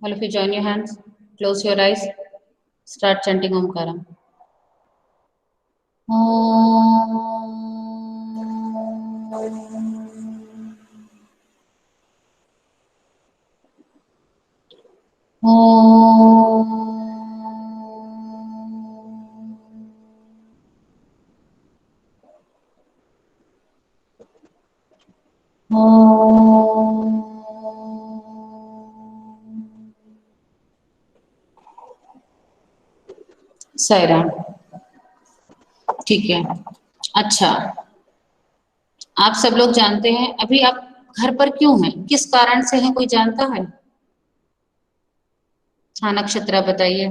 All of you join your hands, close your eyes, start chanting Omkaram. Sai Ram. ठीक है। अच्छा, आप सब लोग जानते हैं अभी आप घर पर क्यों हैं, किस कारण से हैं, कोई जानता है? हाँ, नक्षत्रा बताइए।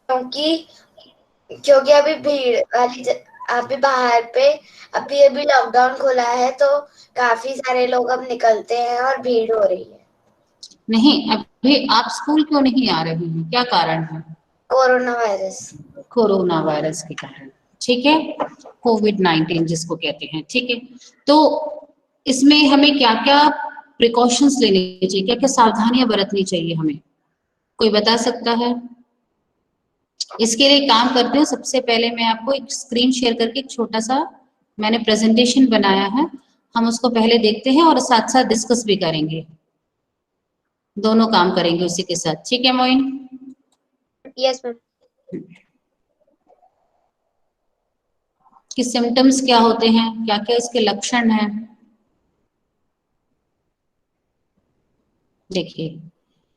क्योंकि क्योंकि अभी भीड़ वाली अभी बाहर पे अभी अभी लॉकडाउन खुला है तो काफी सारे लोग अब निकलते हैं और भीड़ हो रही है। नहीं, अभी आप स्कूल क्यों नहीं आ रहे हैं, क्या कारण है? Corona virus. कोरोना वायरस के कारण। ठीक है, कोविड-19 जिसको कहते हैं। ठीक है, तो इसमें हमें क्या क्या प्रिकॉशंस लेने चाहिए, क्या क्या सावधानियां बरतनी चाहिए हमें, कोई बता सकता है? इसके लिए काम करते हैं, सबसे पहले मैं आपको एक स्क्रीन शेयर करके एक छोटा सा मैंने प्रेजेंटेशन बनाया है, हम उसको पहले देखते हैं और साथ साथ डिस्कस भी करेंगे, दोनों काम करेंगे उसी के साथ। ठीक है मोइन? Yes ma'am. कि सिम्टम्स क्या होते हैं, क्या क्या इसके लक्षण हैं। देखिए,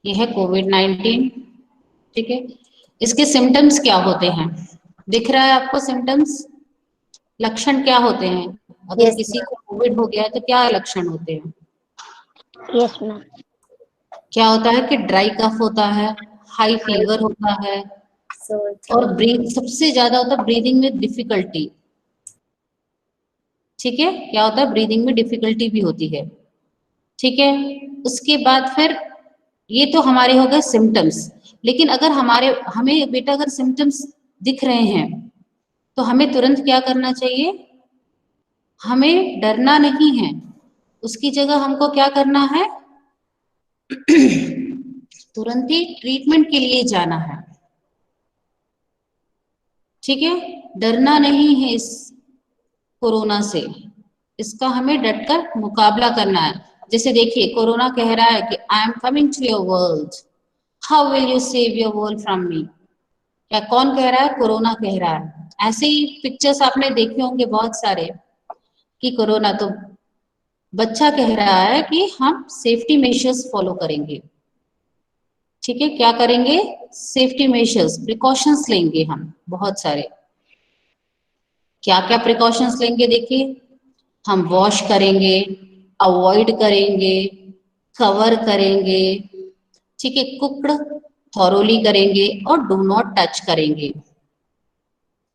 ये है कोविड-19। ठीक है, इसके सिम्टम्स क्या होते हैं, दिख रहा है आपको सिम्टम्स, लक्षण क्या होते हैं? अगर यस किसी को कोविड हो गया है तो क्या लक्षण होते हैं? Yes ma'am. क्या होता है कि ड्राई कफ होता है, हाई फीवर होता है, और ब्रीथ सबसे ज्यादा होता है ब्रीदिंग में डिफिकल्टी। ठीक है, क्या होता है, ब्रीदिंग में डिफिकल्टी भी होती है। ठीक है, उसके बाद फिर ये तो हमारे हो गए सिम्टम्स, लेकिन अगर हमें बेटा अगर सिम्टम्स दिख रहे हैं तो हमें तुरंत क्या करना चाहिए, हमें डरना नहीं है, उसकी जगह हमको क्या करना है तुरंत ही ट्रीटमेंट के लिए जाना है। ठीक है, डरना नहीं है इस कोरोना से, इसका हमें डटकर मुकाबला करना है। जैसे देखिए, कोरोना कह रहा है कि I am coming to your world, how will you save your world from me. क्या कौन कह रहा है? कोरोना कह रहा है। ऐसे ही पिक्चर्स आपने देखे होंगे बहुत सारे कि कोरोना तो बच्चा कह रहा है कि हम सेफ्टी मेजर्स फॉलो करेंगे। ठीक है, क्या करेंगे? सेफ्टी मेजर्स, प्रिकॉशंस लेंगे हम बहुत सारे। क्या क्या प्रिकॉशंस लेंगे? देखिए, हम वॉश करेंगे, अवॉइड करेंगे, कवर करेंगे, ठीक है, कुक्ड थॉरोली करेंगे और डू नॉट टच करेंगे।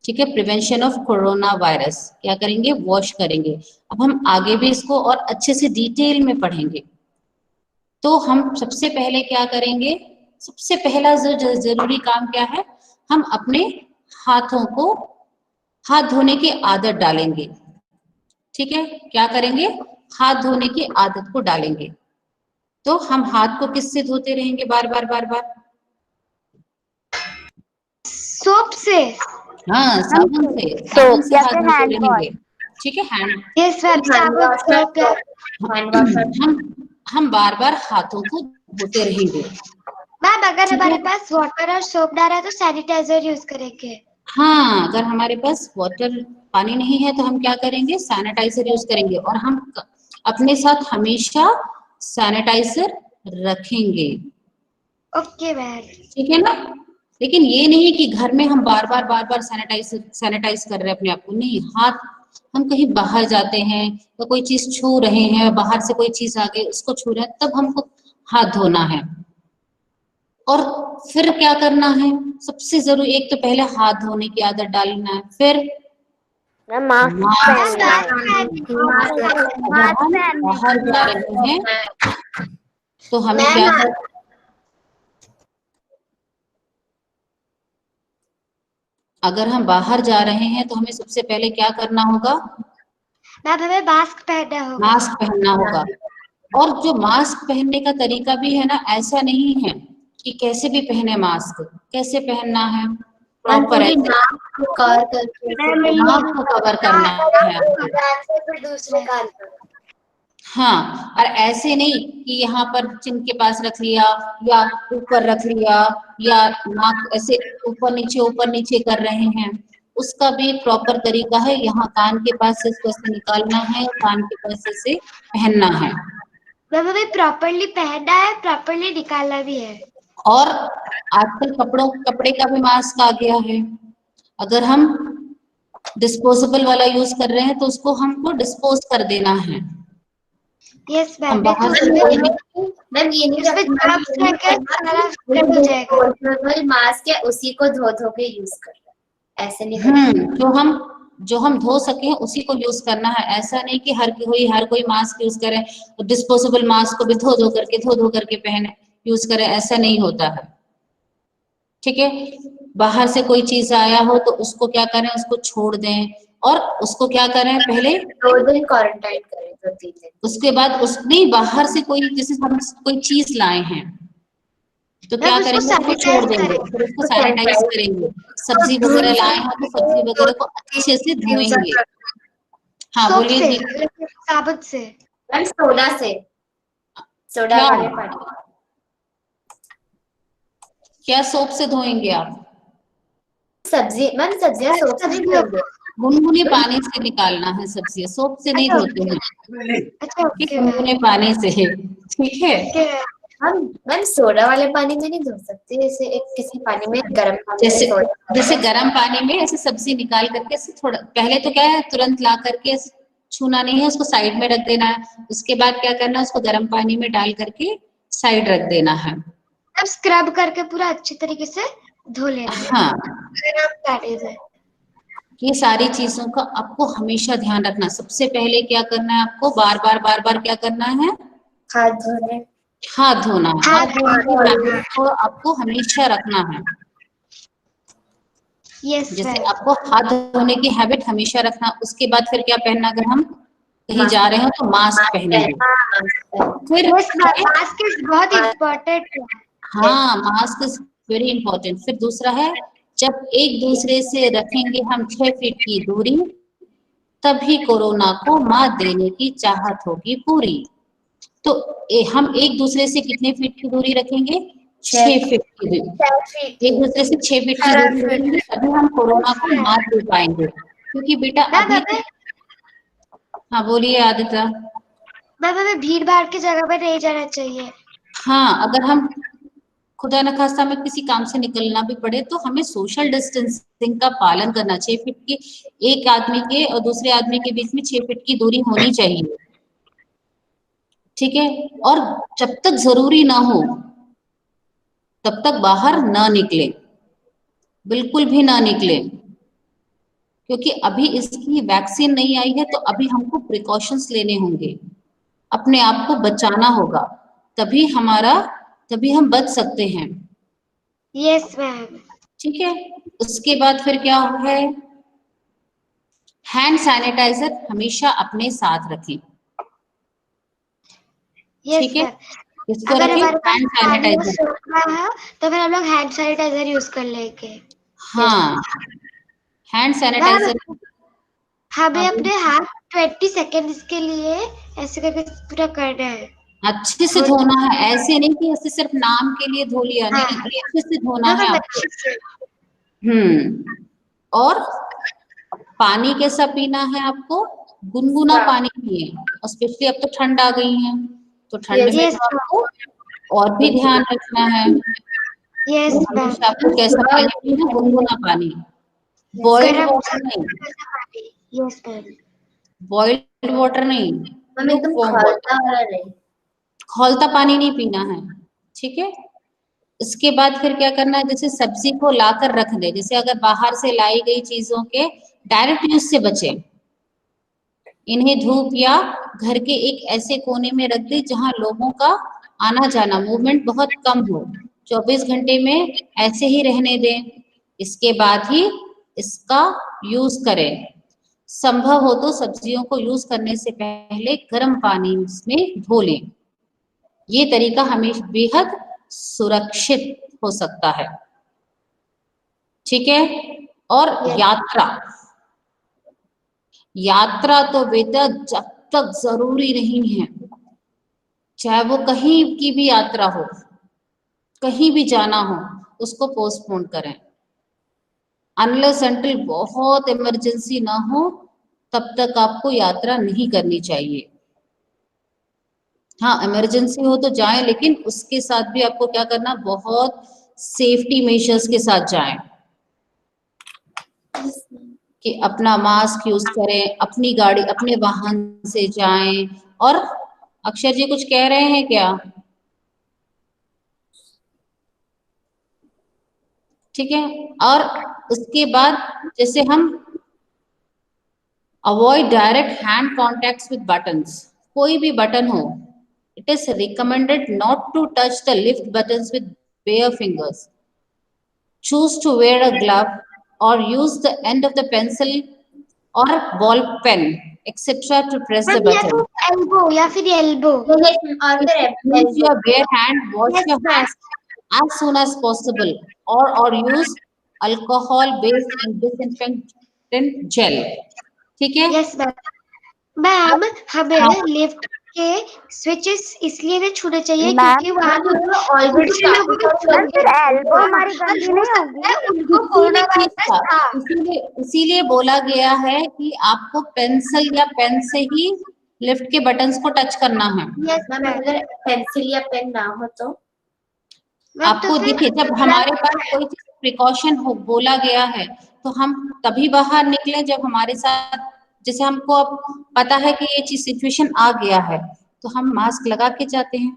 ठीक है, प्रिवेंशन ऑफ कोरोना वायरस क्या करेंगे? वॉश करेंगे। अब हम आगे भी इसको और अच्छे से डिटेल में पढ़ेंगे। तो हम सबसे पहले क्या करेंगे, सबसे पहला जो जरूरी काम क्या है, हम अपने हाथों को हाथ धोने की आदत डालेंगे। ठीक है, क्या करेंगे? हाथ धोने की आदत को डालेंगे। तो हम हाथ को किससे धोते रहेंगे बार बार बार बार? सोप से। हाँ, साबुन से, साबुन सोप से या हाथ फिर धोते हैंड वॉश। रहेंगे। ठीक है, हैंड यस मैम, साबुन सोप या हैंड वॉश। हम हम बार बार हाथों को धोते रहेंगे। मैम अगर ठीक हमारे है, पास वाटर और सोप डाला है तो सैनिटाइजर यूज करेंगे। हाँ, अगर हमारे पास वाटर पानी नहीं है तो हम क्या करेंगे? सैनिटाइजर यूज करेंगे, और हम अपने साथ हमेशा सैनिटाइजर रखेंगे। Okay ma'am. ठीक है ना? लेकिन ये नहीं कि घर में हम बार बार सैनिटाइज कर रहे हैं अपने आप को, नहीं। हाथ, हम कहीं बाहर जाते हैं तो कोई चीज छू रहे हैं, बाहर से कोई चीज आ गई उसको छू रहे हैं, तब हमको हाथ धोना है। और फिर क्या करना है? सबसे जरूरी, एक तो पहले हाथ धोने की आदत डालना है, फिर मास्क मास्क पहनना पहनना है। अगर हम बाहर जा रहे हैं तो हमें क्या मैम। कर, अगर हम बाहर जा रहे हैं तो हमें सबसे पहले क्या करना होगा? मैम हमें मास्क पहनना होगा। मास्क पहनना होगा। और जो मास्क पहनने का तरीका भी है ना, ऐसा नहीं है कि कैसे भी पहने मास्क, कैसे पहनना है प्रॉपर पूरी ऐसे नाक को कवर करके नाक को कवर करना है आपको। कान से फिर दूसरे कान पर। हाँ, और ऐसे नहीं कि यहाँ पर चिन के पास रख लिया या ऊपर रख लिया या नाक ऐसे ऊपर नीचे कर रहे हैं, उसका भी एक प्रॉपर तरीका है। यहाँ कान के पास से इसको ऐसे निकालना है और कान के पास से इसे पहनना है। मैम हमें प्रॉपरली पहनना है, प्रॉपरली निकालना भी है। और आजकल कपड़े का भी मास्क आ गया है। अगर हम डिस्पोजेबल वाला यूज कर रहे हैं तो उसको हमको डिस्पोज कर देना है। यस हम मैम, बाहर से कोई भी मैम ये नहीं इसमें रखना germs रखे सारा स्प्रेड हो जाएगा। डिस्पोजेबल मास्क है उसी को धो धो के यूज करना, ऐसे नहीं करना। जो हम धो सके उसी को यूज करना है। ऐसा नहीं कि हर कोई मास्क यूज करे तो डिस्पोजेबल मास्क को भी धो धो करके पहने यूज करे, ऐसा नहीं होता है। ठीक है, बाहर से कोई चीज आया हो तो उसको क्या करें, उसको छोड़ दें और उसको क्या करें, पहले 2 दिन क्वारंटाइन करें, 2-3 दिन। उसके बाद नहीं, बाहर से कोई जैसे हम कोई चीज लाए हैं तो क्या उसको करेंगे, उसको छोड़ sanitize देंगे, करें। फिर उसको सैनिटाइज करेंगे। सब्जी वगैरह लाए हैं तो सब्जी वगैरह को अच्छे से धोएंगे। हाँ सोप बोलिए से, जी। साबुन से। मैम सोडा से, सोडा क्या वाले पानी। क्या सोप से धोएंगे आप? सब्जी मैम, सब्जियां सोप से नहीं धोएंगे। गुनगुने पानी से निकालना है सब्जियां, सोप से नहीं धोते हैं। अच्छा ठीक, ओके मैम। गुनगुने पानी से। ठीक है, हम मैम सोडा वाले पानी में नहीं धो सकते, जैसे एक किसी पानी में गर्म पानी में सोडा जैसे गर्म पानी में ऐसे सब्जी निकाल करके ऐसे थोड़ा, पहले तो क्या है तुरंत ला करके ऐसे छूना नहीं है, उसको साइड में रख देना है। उसके बाद क्या करना है, उसको गर्म पानी में डाल करके साइड रख देना है। अब स्क्रब करके पूरा अच्छी तरीके से धो लेना है। हाँ, दैट है। ये सारी चीजों का आपको हमेशा ध्यान रखना। सबसे पहले क्या करना है आपको, बार बार क्या करना है, हाथ धोने। हाथ धोना है। हाथ हाथ धोने की हैबिट को आपको हमेशा रखना है। यस जैसे मैम। आपको हाथ धोने की हैबिट हमेशा रखना। उसके बाद फिर क्या पहनना, अगर हम कहीं जा रहे हो तो मास्क पहनेंगे। फिर मास्क इज बहुत इम्पोर्टेंट है। हाँ, मास्क इज वेरी इंपॉर्टेंट। फिर दूसरा है, जब एक दूसरे से रखेंगे हम 6 फीट की दूरी, तभी कोरोना को मात देने की चाहत होगी पूरी। तो हम एक दूसरे से कितने फीट की दूरी रखेंगे, 6 फीट की दूरी। एक दूसरे से 6 फीट की दूरी रखेंगे तभी हम कोरोना को मात दे पाएंगे। क्योंकि बेटा अभी, हाँ बोलिए आदित्य। मैम हमें भीड़ भाड़ की जगह पर नहीं जाना चाहिए। हाँ, अगर हम खुदा न खास्ता हमें किसी काम से निकलना भी पड़े तो हमें सोशल डिस्टेंसिंग का पालन करना। 6 फीट की, एक आदमी के और दूसरे आदमी के बीच में 6 फीट की दूरी होनी चाहिए। ठीक है, और जब तक जरूरी ना हो तब तक बाहर ना निकले, बिल्कुल भी ना निकले। क्योंकि अभी इसकी वैक्सीन नहीं आई है तो अभी हमको प्रिकॉशंस लेने होंगे, अपने आप को बचाना होगा, तभी हम बच सकते हैं। Yes ma'am. ठीक है, उसके बाद फिर क्या है, हैंड सैनिटाइजर हमेशा अपने साथ रखें। ठीक है, इसको अगर रखें, हमारे पास हैंड पानी और सैनिटाइजर। सोप ना है तो फिर हम लोग हैंड सैनिटाइजर यूज कर लेंगे। हाँ, हैंड सैनिटाइजर। हमें अपने हाथ 20 सेकेंड्स के लिए ऐसे करके पूरा करना है। अच्छे से धोना है, ऐसे नहीं कि ऐसे सिर्फ नाम के लिए धो लिया, नहीं, अच्छे से धोना है आपको। और पानी कैसा पीना है आपको, गुनगुना पानी पिए। और स्पेशली अब तो ठंड आ गई है तो ठंड में तो आपको और भी ध्यान रखना है। यस तो हमेशा आपको कैसा पानी पीना, गुनगुना पानी, बॉइल्ड वाटर नहीं। Yes ma'am. बॉइल्ड वाटर नहीं, lukewarm water। खौलता पानी नहीं पीना है। ठीक है, इसके बाद फिर क्या करना है, जैसे सब्जी को लाकर रख दे, जैसे अगर बाहर से लाई गई चीजों के डायरेक्ट यूज से बचे। इन्हें धूप या घर के एक ऐसे कोने में रख दे जहां लोगों का आना जाना, मूवमेंट बहुत कम हो। 24 घंटे में ऐसे ही रहने दें, इसके बाद ही इसका यूज करें। संभव हो तो सब्जियों को यूज करने से पहले गर्म पानी में धो लें। ये तरीका हमें बेहद सुरक्षित हो सकता है। ठीक है। और यात्रा, यात्रा तो बेटा जब तक जरूरी नहीं है, चाहे वो कहीं की भी यात्रा हो, कहीं भी जाना हो, उसको पोस्टपोन करें। अनलेस अनटिल बहुत इमरजेंसी ना हो, तब तक आपको यात्रा नहीं करनी चाहिए। हाँ, इमरजेंसी हो तो जाएं, लेकिन उसके साथ भी आपको क्या करना, बहुत सेफ्टी मेजर्स के साथ जाएं, कि अपना मास्क यूज करें, अपनी गाड़ी, अपने वाहन से जाएं। और अक्षर जी कुछ कह रहे हैं क्या? ठीक है। और उसके बाद जैसे हम avoid direct hand contacts with buttons, कोई भी बटन हो, it is recommended not to touch the lift buttons with bare fingers. Choose to wear a glove or use the end of the pencil or ball pen etc to press the ma'am या button. तो elbow या फिर elbow. और फिर Use your bare hand, wash Yes, your ma'am. hands as soon as possible, or use alcohol based and disinfectant gel. ठीक है। Yes ma'am. Ma'am हमें हाँ, लिफ्ट के स्विचेस इसलिए नहीं छूने चाहिए मैम, क्योंकि वहां ऑलरेडी लोगों को मैम फिर एल्बो हमारी गंदी हो नहीं सकता है होगी? उनको कोरोना इसीलिए चीज वायरस था। इसीलिए बोला गया है कि आपको पेंसिल या पेन से ही लिफ्ट के बटन्स को टच करना है। Yes ma'am ma'am. अगर पेंसिल या पेन ना हो तो मैम तो आपको फिर देखिए, जब हमारे पास कोई चीज प्रिकॉशन हो बोला गया है, तो हम तभी बाहर निकले जब हमारे साथ, जैसे हमको अब पता है कि ये चीज सिचुएशन आ गया है, तो हम मास्क लगा के जाते हैं,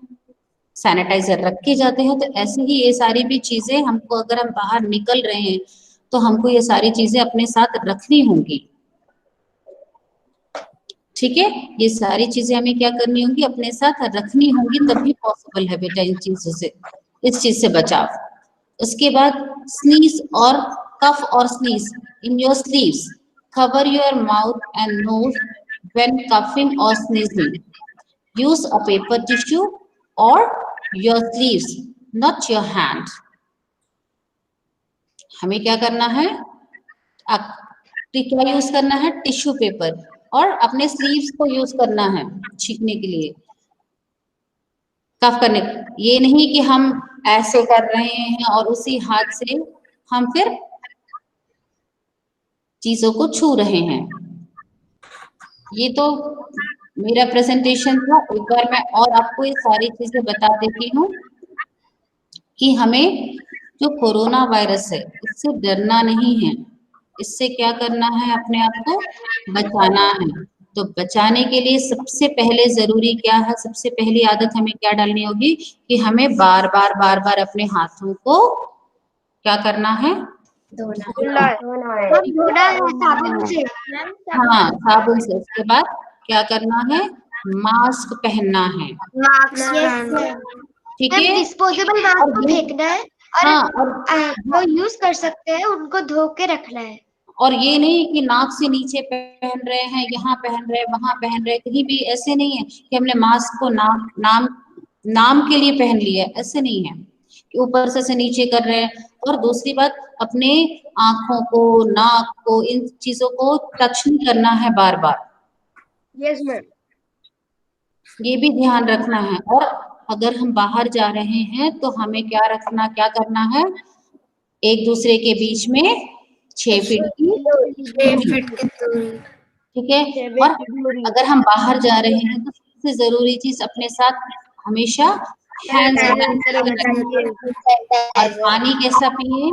सैनिटाइजर रख के जाते हैं। तो ऐसे ही ये सारी भी चीजें हमको, अगर हम बाहर निकल रहे हैं तो हमको ये सारी चीजें अपने साथ रखनी होंगी। ठीक है, ये सारी चीजें हमें क्या करनी होंगी, अपने साथ रखनी होंगी, तभी पॉसिबल है बेटा इन चीजों से, इस चीज से बचाव। उसके बाद sneeze or cough or sneeze in your sleeves, cover your mouth and nose when coughing or sneezing, use a paper tissue or your sleeves not your hand. हमें क्या करना है, क्या यूज करना है, टिश्यू पेपर, और अपने स्लीव्स को यूज करना है छींकने के लिए, कफ करने। ये नहीं कि हम ऐसे कर रहे हैं और उसी हाथ से हम फिर चीजों को छू रहे हैं। ये तो मेरा प्रेजेंटेशन था। एक बार मैं और आपको ये सारी चीजें बता देती हूँ कि हमें जो कोरोना वायरस है, इससे डरना नहीं है, इससे क्या करना है, अपने आप को बचाना है। तो बचाने के लिए सबसे पहले जरूरी क्या है, सबसे पहली आदत हमें क्या डालनी होगी, कि हमें बार बार अपने हाथों को क्या करना है, धोना मैम धोना है साबुन से। हाँ, साबुन से। उसके बाद क्या करना है, मास्क पहनना है। Yes ma'am. ठीक मैम है। डिस्पोजेबल मास्क को फेंकना है और हाँ, और जो यूज कर सकते हैं उनको धो के रखना है। और ये नहीं कि नाक से नीचे पहन रहे हैं, यहाँ पहन रहे हैं, वहां पहन रहे हैं, कहीं भी ऐसे नहीं है कि हमने मास्क को नाम के लिए पहन लिया, ऐसे नहीं है कि ऊपर से नीचे कर रहे हैं। और दूसरी बात, अपने आंखों को, नाक को, इन चीजों को टच नहीं करना है बार बार। Yes ma'am. ये भी ध्यान रखना है। और अगर हम बाहर जा रहे हैं तो हमें क्या करना है, एक दूसरे के बीच में 6 फीट की दूरी। ठीक है। और अगर हम बाहर जा रहे हैं तो सबसे जरूरी चीज अपने साथ हमेशा हैंड सैनिटाइजर, और पानी कैसा पिए,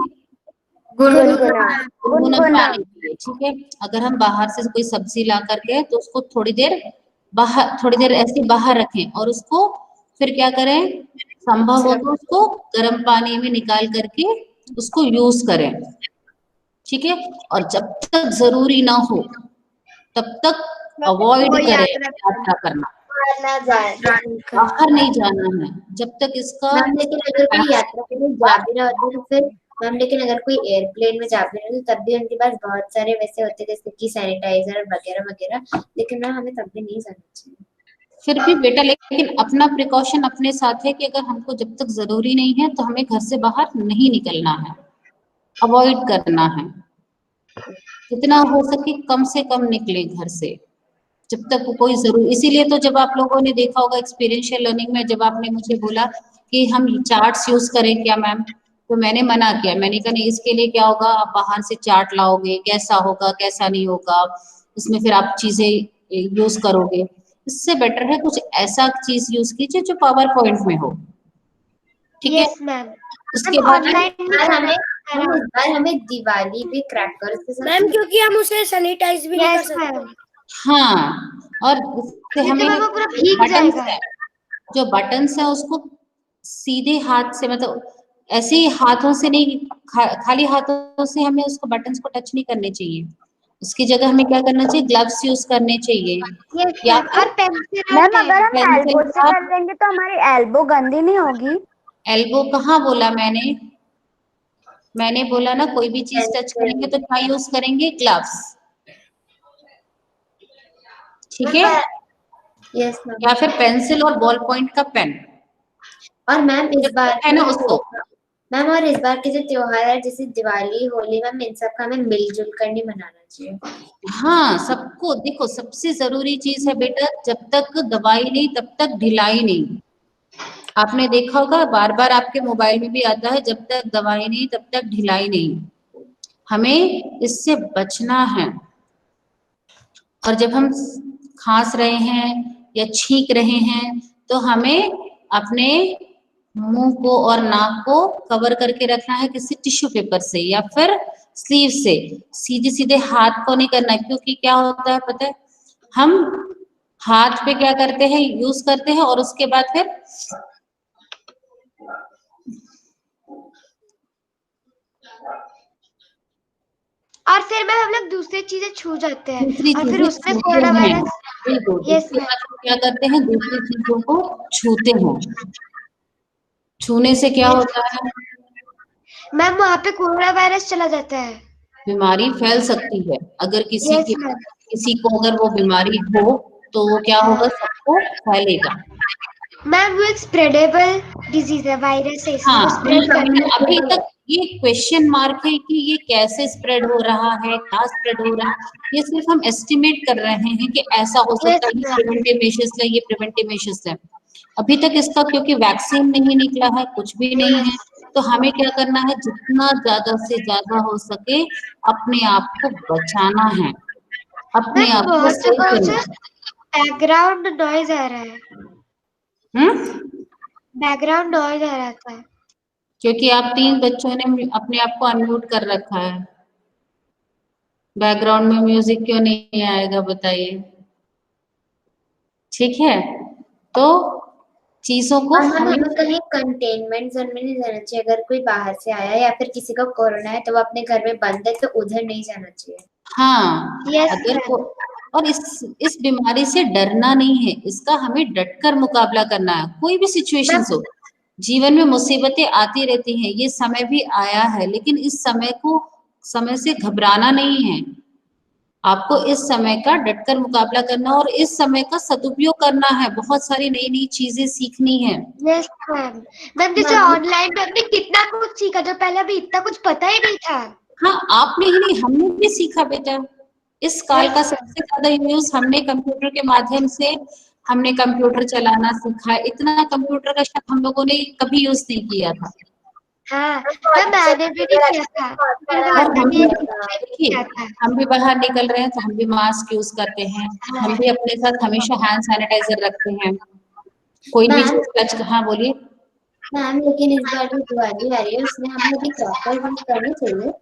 गुनगुना पानी पिए। ठीक है। अगर हम बाहर से कोई सब्जी ला करके तो उसको थोड़ी देर ऐसे बाहर रखें, और उसको फिर क्या करें, संभव हो तो उसको गर्म पानी में निकाल करके उसको यूज करें। ठीक है। और जब तक जरूरी ना हो तब तक अवॉइड करें यात्रा करना, ना जाए। बाहर नहीं जाना है जब तक इसका। मैम लेकिन अगर कोई यात्रा के लिए जा भी रहा होता है तो फिर मैम, लेकिन अगर कोई एयरप्लेन में जा भी रहा है तो तब भी उनके पास बहुत सारे वैसे होते हैं जैसे कि सैनिटाइजर वगैरह वगैरह, लेकिन मैम हमें तब भी नहीं जाना चाहिए। फिर भी बेटा लेकिन अपना प्रिकॉशन अपने साथ है कि अगर हमको जब तक जरूरी नहीं है तो हमें घर से बाहर नहीं निकलना है, अवॉइड करना है, जितना हो सके कम से कम निकले घर से जब तक कोई जरूर। इसीलिए तो जब आप लोगों ने देखा होगा एक्सपीरियंशियल लर्निंग में, जब आपने मुझे बोला कि हम चार्ट्स यूज करें क्या मैम, तो मैंने मना किया। मैंने कहा नहीं, इसके लिए क्या होगा, आप बाहर से चार्ट लाओगे, कैसा होगा कैसा नहीं होगा, उसमें फिर आप चीजें यूज करोगे। इससे बेटर है कुछ ऐसा चीज यूज कीजिए जो पावर पॉइंट में हो, ठीक है। Yes ma'am. उसके बाद ऑनलाइन भी इस बार हमें दिवाली पे क्रैकर्स के साथ मैम क्योंकि हम उसे सैनिटाइज भी नहीं कर यस सकते। मैम, हाँ, और इससे हमें वो पूरा भीग बटन्स जाएगा। है, जो बटन्स है उसको सीधे हाथ से, मतलब ऐसे ही हाथों से नहीं, खाली हाथों से हमें उसको बटन्स को टच नहीं करने चाहिए। उसकी जगह हमें क्या करना चाहिए, ग्लव्स यूज करने चाहिए, यस या मैम, और पेंसिल मैम अगर हम पेंसिल एल्बो से का। कर देंगे तो हमारी एल्बो गंदी नहीं होगी? एल्बो कहाँ बोला मैंने बोला ना, कोई भी चीज टच करेंगे तो क्या यूज करेंगे, ग्लव्स, ठीक है, यस मैम। या फिर पेंसिल और बॉल पॉइंट का पेन। और मैम इस बार है ना उसको, मैम और इस बार के जो त्योहार है जैसे दिवाली, होली, मैम इन सब का हमें मिलजुल कर नहीं मनाना चाहिए। हाँ सबको देखो, सबसे जरूरी चीज है बेटा, जब तक दवाई नहीं तब तक ढिलाई नहीं। आपने देखा होगा बार बार आपके मोबाइल में भी आता है, जब तक दवाई नहीं तब तक ढिलाई नहीं। हमें इससे बचना है। और जब हम खांस रहे हैं या छींक रहे हैं तो हमें अपने मुंह को और नाक को कवर करके रखना है, किसी टिश्यू पेपर से या फिर स्लीव से। सीधे सीधे हाथ को नहीं करना है, क्योंकि क्या होता है पता है, हम हाथ पे क्या करते हैं, यूज करते हैं और उसके बाद फिर और फिर मैम हम लोग दूसरी चीजें छू जाते हैं दूसरी और फिर चीजें उसमें छूते कोरोना हैं। वायरस। बिल्कुल, यस उसके मैम। बाद हम क्या करते हैं, दूसरी चीजों को छूते हैं। छूने से क्या होता है, मैम वहाँ पे कोरोना वायरस चला जाता है। बीमारी फैल सकती है। अगर यस मैम। किसी को अगर वो बीमारी हो तो वो क्या होगा, सबको फैलेगा। मैम वो एक स्प्रेडेबल डिजीज है, वायरस है, इसलिए वो हाँ स्प्रेड करता है। अभी तक ये क्वेश्चन मार्क है कि ये कैसे स्प्रेड हो रहा है, क्या स्प्रेड हो रहा है, ये सिर्फ हम एस्टिमेट कर रहे हैं कि ऐसा हो सकता है, ये प्रिवेंटिव मेजर्स है, ये प्रिवेंटिव मेजर्स है। अभी तक इसका क्योंकि वैक्सीन नहीं निकला है, कुछ भी नहीं है, तो हमें क्या करना है, जितना ज्यादा से ज्यादा हो सके अपने आप को बचाना है, अपने मैम आप को बहुत सेव जगह करना से बैकग्राउंड नॉइज आ रहा है, है। बैकग्राउंड नॉइज आ रहा था। क्योंकि आप 3 बच्चों ने अपने आप को अनम्यूट कर रखा है। बैकग्राउंड में म्यूजिक क्यों नहीं आएगा बताइए, ठीक है। तो चीजों को और मैम हमें हमें कहीं कंटेनमेंट जोन में नहीं जाना चाहिए। अगर कोई बाहर से आया है या फिर किसी का कोरोना है तो वो अपने घर में बंद है तो उधर नहीं जाना चाहिए। हाँ, यस अगर मैम। को और इस बीमारी से डरना नहीं है, इसका हमें डटकर मुकाबला करना है। कोई भी सिचुएशन हो, जीवन में मुसीबतें आती रहती हैं, ये समय भी आया है, लेकिन इस समय से घबराना नहीं है। आपको इस समय का डटकर मुकाबला करना और इस समय का सदुपयोग करना है। बहुत सारी नई नई चीजें सीखनी है। Yes ma'am. मैम जैसे ऑनलाइन में हमने कितना कुछ सीखा जो पहले अभी इतना कुछ पता ही नहीं था। हाँ, आपने ही नहीं, हमने भी सीखा बेटा। इस काल का सबसे ज्यादा यूज हमने कंप्यूटर के माध्यम से, हमने कंप्यूटर चलाना सीखा। इतना कंप्यूटर का शब्द हम लोगों ने कभी यूज नहीं किया था। हाँ मैम, मैंने भी नहीं किया था। और हम भी देखिए, किया था। हम भी बाहर निकल रहे हैं तो हम भी मास्क यूज करते हैं, हम भी अपने साथ हमेशा हैंड सैनिटाइजर रखते हैं। कोई भी चीज टच, हाँ बोलिए मैम। लेकिन इस बार जो दिवाली आ रही है उसमें हमें भी क्रैकर यूज करने चाहिए।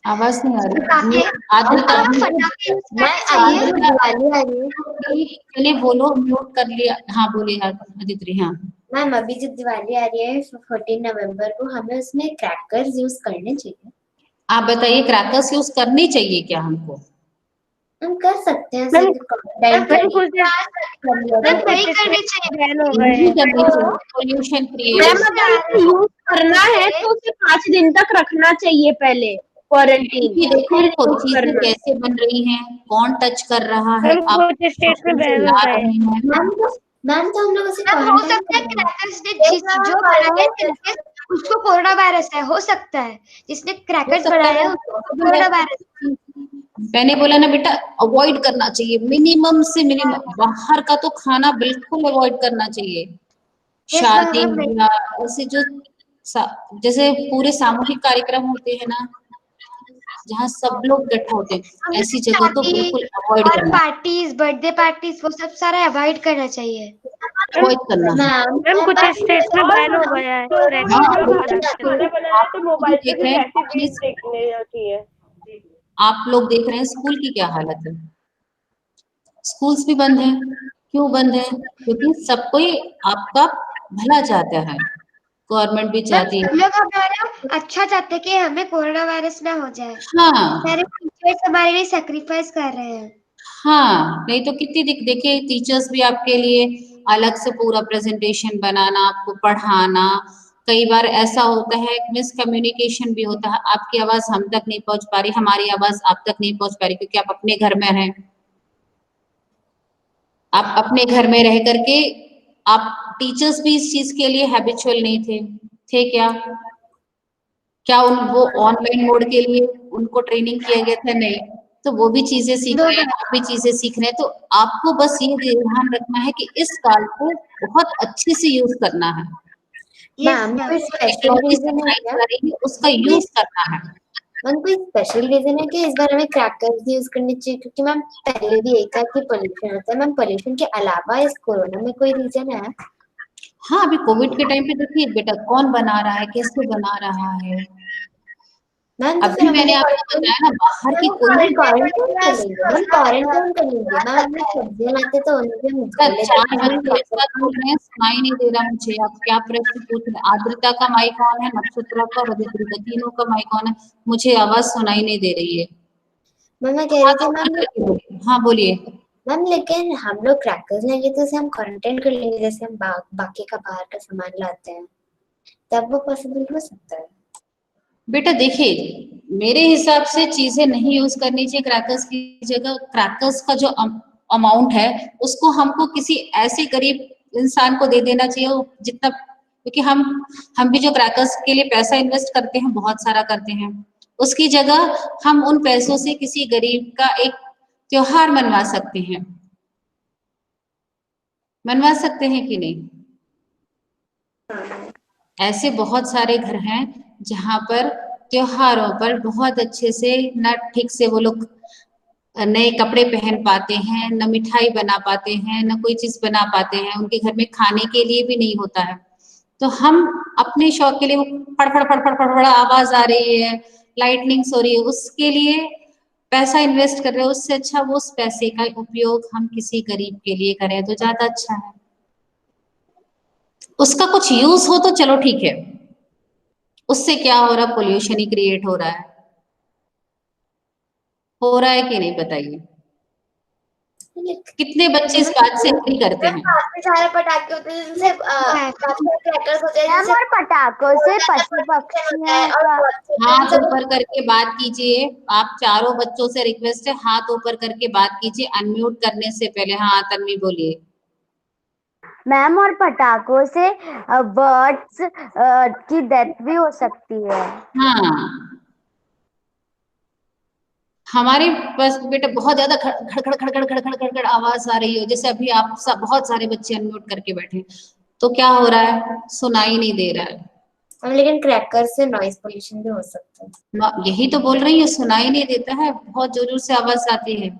आवाज नहीं आ रही। पटाखे आद्रता और फटाके यूज करने चाहिए। दिवाली आ रही है चलिए बोलो, म्यूट कर लिया। हाँ बोलिए अदिति। हाँ मैम, अभी जो दिवाली आ रही है 14 नवंबर को, हमें उसमें क्रैकर्स यूज करने चाहिए। आप बताइए, क्रैकर्स यूज करनी चाहिए क्या हमको? हम कर सकते हैं मैम, नहीं करनी चाहिए। नहीं करनी चाहिए, पोल्यूशन क्रिएट। मैम अगर यूज करना है तो उसे 5 दिन तक रखना चाहिए पहले, क्वारंटीन ये देखो चीजें कैसे बन रही हैं, कौन टच कर रहा है, मैम आप कुछ स्टेट में मुश्किल से बैन ला होता है। रहे हैं। मैम तो हम लोग उसे मैम हो क्वारंटाइन सकता है कर रहे हैं। क्रैकर्स ने जो बनाया है क्रैकर्स, उसको कोरोना वायरस है, हो सकता है जिसने क्रैकर्स सकता बनाया है। है उसको कोरोना वायरस। मैंने बोला ना बेटा, अवॉइड करना चाहिए, मिनिमम से मिनिमम बाहर का तो खाना बिल्कुल अवॉइड करना चाहिए। Yes, शादी ma'am, या ऐसे जो जैसे पूरे सामूहिक कार्यक्रम होते हैं ना, जहाँ सब लोग इकट्ठा होते हैं, ऐसी जगह तो बिल्कुल अवॉइड और करना पार्टीज, बर्थडे पार्टीज, वो सब सारा अवॉइड करना चाहिए। अवॉइड करना है। मैम कुछ स्टेट में बैन हो गया है खाना बनाए तो मोबाइल पे भी रेसिपी देखने चाहिए। आप लोग देख रहे हैं स्कूल की क्या हालत है, स्कूल्स भी बंद हैं। क्यों बंद है? क्योंकि सब कोई आपका भला चाहता है, गवर्नमेंट भी चाहती सब है। लोग हमारा अच्छा चाहते हैं कि हमें कोरोना वायरस ना हो जाए। हाँ सारे टीचर्स हमारे लिए सेक्रीफाइस कर रहे हैं। हाँ, नहीं तो कितनी देखिए टीचर्स भी आपके लिए अलग से पूरा प्रेजेंटेशन बनाना, आपको पढ़ाना। कई बार ऐसा होता है मिसकम्युनिकेशन भी होता है, आपकी आवाज हम तक नहीं पहुंच पा रही, हमारी आवाज आप तक नहीं पहुंच पा रही, क्योंकि आप अपने घर में हैं। आप अपने घर में रह करके, आप टीचर्स भी इस चीज के लिए हैबिचुअल नहीं थे क्या? क्या वो ऑनलाइन मोड के लिए उनको ट्रेनिंग किया गया था? नहीं। तो वो भी चीजें सीख रहे हैं, आप भी चीजें सीख रहे हैं। तो आपको बस ये ध्यान रखना है कि इस काल को बहुत अच्छे से यूज करना है। मैम कोई स्पेशल टेक्नोलॉजी रीजन है क्या? आ रही है, उसका यूज करना है। मैम कोई स्पेशल रीजन है कि इस बार हमें क्रैकर्स यूज करनी चाहिए? क्योंकि मैम पहले भी एक था कि पोल्यूशन होता है। मैम पोल्यूशन के अलावा इस कोरोना में कोई रीजन है? हाँ, अभी कोविड के टाइम पे देखिए बेटा, कौन बना रहा है, कैसे बना रहा है। मैम तो अभी फिर मैंने हमें आपको बताया ना, बाहर की कोई भी क्वारंटाइन कर लेंगे। मैम क्वारंटाइन कर लेंगे। मैम हम लोग सब्जियां लाते तो उनके हम धो लेते। 4 बच्चे एक साथ बोल रहे हैं, सुनाई नहीं दे रहा मुझे। आप क्या प्रश्न पूछ रहे हैं? आद्रिता का माइक ऑन है, नक्षत्रा का, रवित्री का, तीनों का माइक ऑन है, मुझे आवाज सुनाई नहीं दे रही है। मैम मैं कह रही थी मैम, हाँ बोलिए। मैम लेकिन हम लोग क्रैकर्स लेंगे तो उसे हम क्वारंटाइन कर लेंगे, जैसे हम बाकी का बाहर का सामान लाते हैं, तब वो पॉसिबल हो सकता है। बेटा देखिए, मेरे हिसाब से चीजें नहीं यूज करनी चाहिए क्रैकर्स की जगह। क्रैकर्स का जो अमाउंट है, उसको हमको किसी ऐसे गरीब इंसान को दे देना चाहिए जितना, क्योंकि हम भी जो क्रैकर्स के लिए पैसा इन्वेस्ट करते हैं, बहुत सारा करते हैं, उसकी जगह हम उन पैसों से किसी गरीब का एक त्योहार मनवा सकते हैं। मनवा सकते हैं कि नहीं? ऐसे बहुत सारे घर हैं जहां पर त्योहारों पर बहुत अच्छे से, न ठीक से वो लोग नए कपड़े पहन पाते हैं, न मिठाई बना पाते हैं, न कोई चीज बना पाते हैं, उनके घर में खाने के लिए भी नहीं होता है। तो हम अपने शौक के लिए, वो फड़ फड़ फड़ फड़ फड़ फड़ आवाज आ रही है, लाइटनिंग्स हो रही है, उसके लिए पैसा इन्वेस्ट कर रहे हैं। उससे अच्छा वो उस पैसे का उपयोग हम किसी गरीब के लिए करें तो ज्यादा अच्छा है। उसका कुछ यूज हो तो चलो ठीक है, उससे क्या हो रहा? पोल्यूशन ही क्रिएट हो रहा है। हो रहा है कि नहीं बताइए? कितने बच्चे इस बात से एग्री करते हैं? काफी सारे पटाखे होते हैं जिनसे काफी सारे क्रैकर्स होते हैं मैम जिनसे और पटाखों से पशु पक्षियों का हाथ ऊपर करके बात कीजिए। आप चारों बच्चों से रिक्वेस्ट है, हाथ ऊपर करके बात कीजिए अनम्यूट करने से पहले। हाँ तन्वी बोलिए। मैम और पटाखों से बर्ड्स की डेथ भी हो सकती है। हाँ, हमारे पास बेटा बहुत ज्यादा खड़ खड़ खड़ खड़ खड़ खड़ खड़ आवाज आ रही हो, जैसे अभी आप सब बहुत सारे बच्चे अनम्यूट करके बैठे, तो क्या हो रहा है? सुनाई नहीं दे रहा है। लेकिन क्रैकर से नॉइज पोल्यूशन भी हो सकता है। यही तो बोल रही है, सुनाई नहीं देता है, बहुत जोर जोर से आवाज आती है।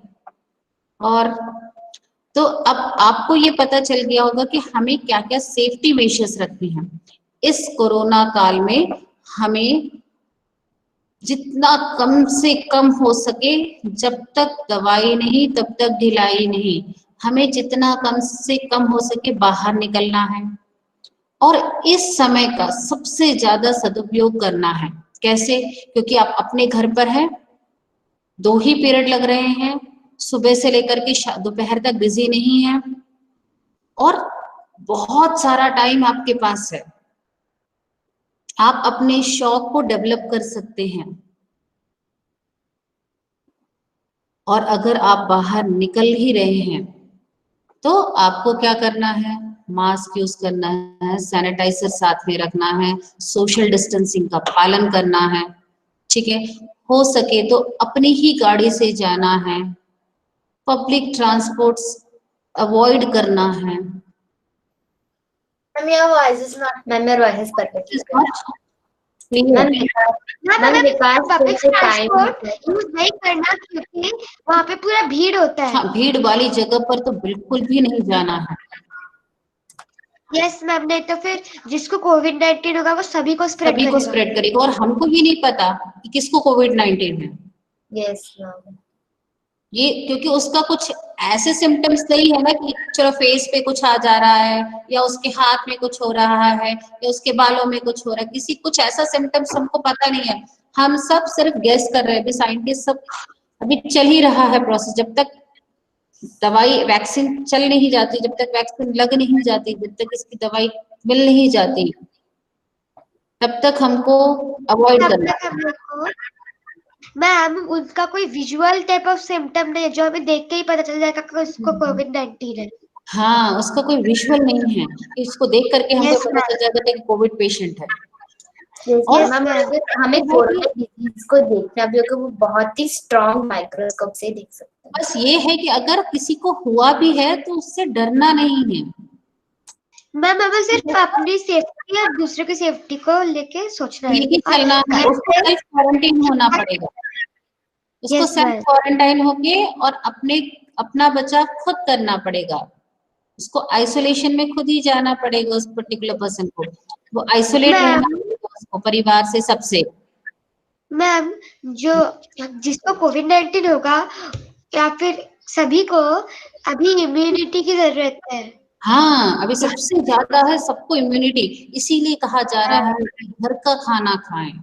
और तो अब आपको ये पता चल गया होगा कि हमें क्या क्या सेफ्टी मेजर्स रखने हैं इस कोरोना काल में। हमें जितना कम से कम हो सके, जब तक दवाई नहीं तब तक ढिलाई नहीं, हमें जितना कम से कम हो सके बाहर निकलना है। और इस समय का सबसे ज्यादा सदुपयोग करना है। कैसे? क्योंकि आप अपने घर पर हैं, 2 ही पीरियड लग रहे हैं, सुबह से लेकर के दोपहर तक बिजी नहीं है, और बहुत सारा टाइम आपके पास है। आप अपने शौक को डेवलप कर सकते हैं। और अगर आप बाहर निकल ही रहे हैं तो आपको क्या करना है, मास्क यूज करना है, सैनिटाइजर साथ में रखना है, सोशल डिस्टेंसिंग का पालन करना है, ठीक है। हो सके तो अपनी ही गाड़ी से जाना है, पब्लिक ट्रांसपोर्ट्स अवॉइड करना है। Ma'am, your voice is not. Ma'am मेरा voice perfectly It's not clear. Ma'am ma'am ma'am हमें विकास पब्लिक से टाइम ट्रांसपोर्ट यूज नहीं करना क्योंकि वहाँ पे पूरा भीड़ होता है। हाँ, भीड़ वाली जगह पर तो बिल्कुल भी नहीं जाना है। यस मैम, नहीं तो फिर जिसको कोविड-19 होगा वो सभी को स्प्रेड सभी को करेगा। स्प्रेड करेगा और हमको भी नहीं पता कि किसको कोविड-19 है। यस मैम ये क्योंकि उसका कुछ ऐसे सिम्टम्स नहीं है ना कि चलो फेस पे कुछ आ जा रहा है या उसके हाथ में कुछ हो रहा है या उसके बालों में कुछ हो रहा है, किसी कुछ ऐसा सिम्टम्स हमको पता नहीं है। हम सब सिर्फ गेस कर रहे हैं, अभी साइंटिस्ट सब अभी चल ही रहा है प्रोसेस। जब तक दवाई वैक्सीन चल नहीं जाती, जब तक वैक्सीन लग नहीं जाती, जब तक इसकी दवाई मिल नहीं जाती, तब तक हमको अवॉइड तब करना तक हम लोग को मैम उनका कोई विजुअल टाइप ऑफ सिम्टम नहीं है जो हमें देख के ही पता चल जाएगा कि उसको कोविड-19 है। हाँ, उसका कोई विजुअल नहीं है कि इसको देख करके हमको Yes, पता चल जाएगा कि कोविड पेशेंट है। और Yes, मैम ma'am. अगर हमें कोरोना डिजीज को देखना भी होगा वो बहुत ही स्ट्रॉन्ग माइक्रोस्कोप से देख सकते हैं। बस ये है कि अगर किसी को हुआ भी है तो उससे डरना नहीं है। मैम हमें सिर्फ अपनी सेफ्टी और दूसरे की सेफ्टी को लेके सोचना है लेके और चलना है, घर उसको से सेल्फ क्वारंटाइन होना पड़ेगा। उसको Yes, सेल्फ ma'am. क्वारंटाइन होके और अपना बचाव खुद करना पड़ेगा। उसको आइसोलेशन में खुद ही जाना पड़ेगा उस पर्टिकुलर पर्सन को। वो आइसोलेट मैम रहना पड़ेगा उसको परिवार से, सबसे। मैम जो जिसको कोविड-19 होगा या फिर सभी को अभी इम्यूनिटी की जरूरत है। हाँ, अभी सबसे ज्यादा है सबको इम्यूनिटी, इसीलिए कहा जा रहा है कि घर का खाना खाएं। यस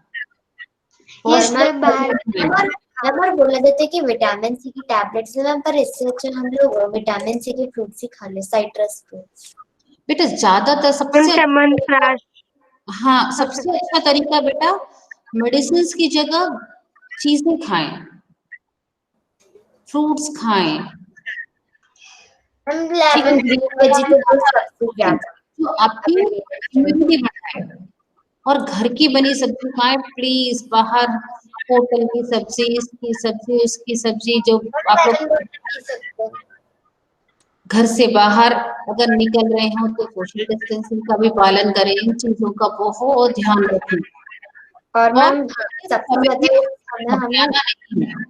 पौष्टिक मैम, बाहर भोजन खाएं। मैम और बोला जाता है कि विटामिन सी की टैबलेट्स मैम, पर इससे अच्छा हम लोग विटामिन सी के फ्रूट्स ही खा ले, साइट्रस फ्रूट्स। बेटा ज्यादातर सबसे हाँ, सबसे अच्छा तरीका बेटा मेडिसिन की जगह चीजें खाएं, फ्रूट्स खाएं, मैम लेमन ग्रीन वेजिटेबल्स सबसे ज्यादा जो आपकी इम्यूनिटी बढ़ाए। और घर की बनी सब्जी खाएं प्लीज, बाहर होटल की सब्जी, इसकी सब्जी, उसकी सब्जी, जो आप लोग लेमन वाटर पी सकते हैं। घर से बाहर अगर निकल रहे हो तो सोशल डिस्टेंसिंग का भी पालन करें। इन चीजों का बहुत ध्यान रखें। और मैम और सबसे ज्यादा खाना हमें घबराना नहीं है।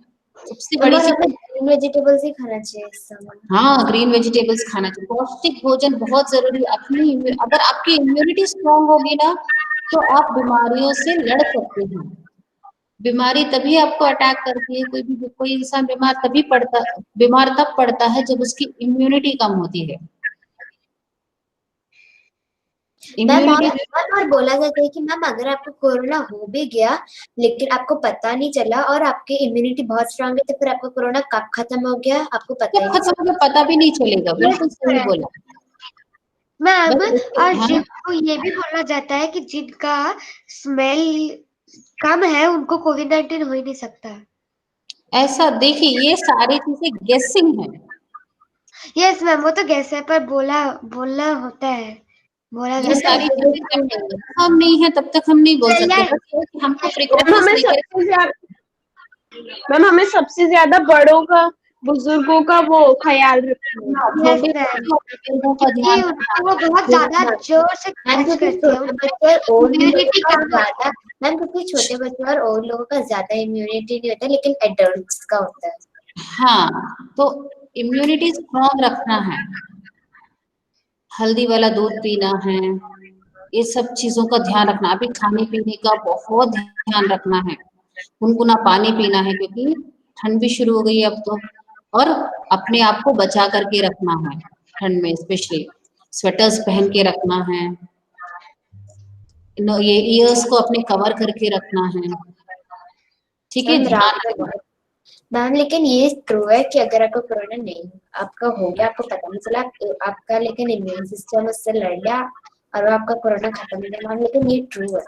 सबसे बड़ी चीज, ग्रीन वेजिटेबल्स ही खाना चाहिए इस समय। हाँ, ग्रीन वेजिटेबल्स खाना चाहिए। पौष्टिक भोजन बहुत जरूरी है। अगर आपकी इम्यूनिटी स्ट्रांग होगी ना तो आप बीमारियों से लड़ सकते हैं। बीमारी तभी आपको अटैक करती है, कोई इंसान बीमार तब पड़ता है जब उसकी इम्यूनिटी कम होती है। मैम इम्यूनिटी और बोला जाता है कि मैम अगर आपको कोरोना हो भी गया लेकिन आपको पता नहीं चला और आपकी इम्यूनिटी बहुत स्ट्रांग है तो फिर आपको कोरोना कब खत्म हो गया आपको पता ही कब नहीं खत्म होगा पता भी नहीं चलेगा। बिल्कुल सही बोला। मैम बस और हाँ, जिनको ये भी बोला जाता है कि जिनका स्मेल कम है उनको कोविड-19 हो ही नहीं सकता। ऐसा देखिए ये सारी चीजें गेसिंग है। यस मैम, वो तो गैस है पर बोलना होता है, बोला ये जाता सारी है। चीजें जब तक हम नहीं है तब तक हम नहीं बोल सकते। बस ये कि हमको प्रिकॉशंस लेकर मैम हमें सबसे ज्यादा बड़ों का, बुजुर्गों का वो ख्याल रखना है। यस मैम, लोगों का क्योंकि ध्यान उनको वो बहुत ज्यादा जोर से मैम कैच क्योंकि करती है, छोटे बच्चे और ओल्ड इम्यूनिटी लोगों का कम होती ज्यादा मैम क्योंकि छोटे बच्चे और ओल्ड लोगों का ज्यादा इम्यूनिटी नहीं होता लेकिन एडल्ट्स का होता है। हाँ, तो इम्यूनिटी स्ट्रॉन्ग रखना है। हल्दी वाला दूध पीना है, ये सब चीजों का ध्यान रखना। अभी खाने पीने का बहुत ध्यान रखना है। गुनगुना पानी पीना है क्योंकि ठंड भी शुरू हो गई है अब तो। और अपने आप को बचा करके रखना है ठंड में, स्पेशली स्वेटर्स पहन के रखना है। ये ईयर्स को अपने कवर करके रखना है, ठीक है, मैम ध्यान रखना। मैम लेकिन ये ट्रू है कि अगर आपको कोरोना नहीं आपका हो गया आपको पता नहीं चला आपका लेकिन इम्यून सिस्टम उससे लड़ लिया और वो आपका कोरोना खत्म हो गया मैम, लेकिन ये ट्रू है।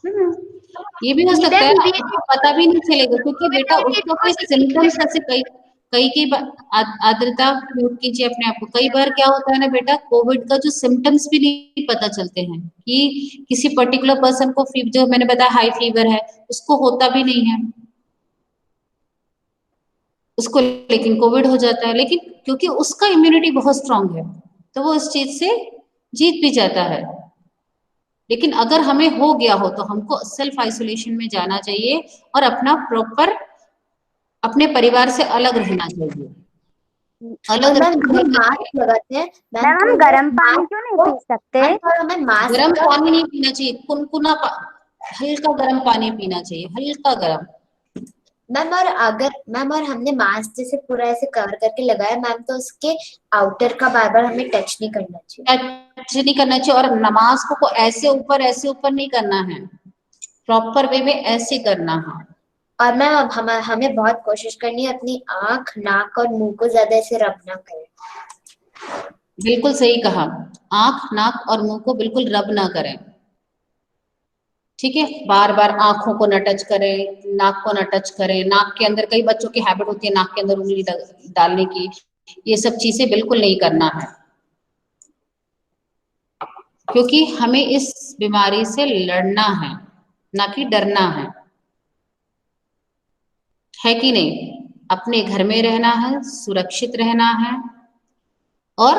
ये भी हो सकता है, Then we- आपको पता भी नहीं चलेगा क्योंकि बेटा उसको कोई सिम्टम्स ऐसे कई बार आर्द्रता म्यूट कीजिए अपने आप को। कई बार क्या होता है ना बेटा, कोविड का जो सिम्टम्स भी नहीं पता चलते हैं कि किसी पर्टिकुलर पर्सन को जो मैंने बताया हाई फीवर है, उसको होता भी नहीं है उसको, लेकिन कोविड हो जाता है, लेकिन क्योंकि उसका इम्यूनिटी बहुत स्ट्रांग है तो वो इस चीज से जीत भी जाता है। लेकिन अगर हमें हो गया हो तो हमको सेल्फ आइसोलेशन में जाना चाहिए और अपना प्रॉपर अपने परिवार से अलग रहना चाहिए। अलग मैम रहना हम मास्क लगाते हैं मैम हम गर्म पानी क्यों नहीं पी सकते? मैम थोड़ा हमें मास्क गर्म पानी नहीं पीना चाहिए, कुनकुना हल्का गर्म पानी पीना चाहिए, हल्का गर्म। मैम और हमने मास्क जैसे पूरा ऐसे कवर करके लगाया मैम, तो उसके आउटर का बार बार हमें टच नहीं करना चाहिए। टच नहीं करना चाहिए और नमाज को ऐसे ऊपर नहीं करना है, प्रॉपर वे में ऐसे करना है। और मैम अब हमें बहुत कोशिश करनी है अपनी आंख, नाक और मुंह को ज्यादा ऐसे रब ना करें। बिल्कुल सही कहा, आंख, नाक और मुंह को बिल्कुल रब ना करें, ठीक है। बार बार आंखों को न टच करें, नाक को न टच करें। नाक के अंदर कई बच्चों की हैबिट होती है नाक के अंदर उंगली डालने की, ये सब चीजें बिल्कुल नहीं करना है क्योंकि हमें इस बीमारी से लड़ना है, ना कि डरना है कि नहीं। अपने घर में रहना है, सुरक्षित रहना है और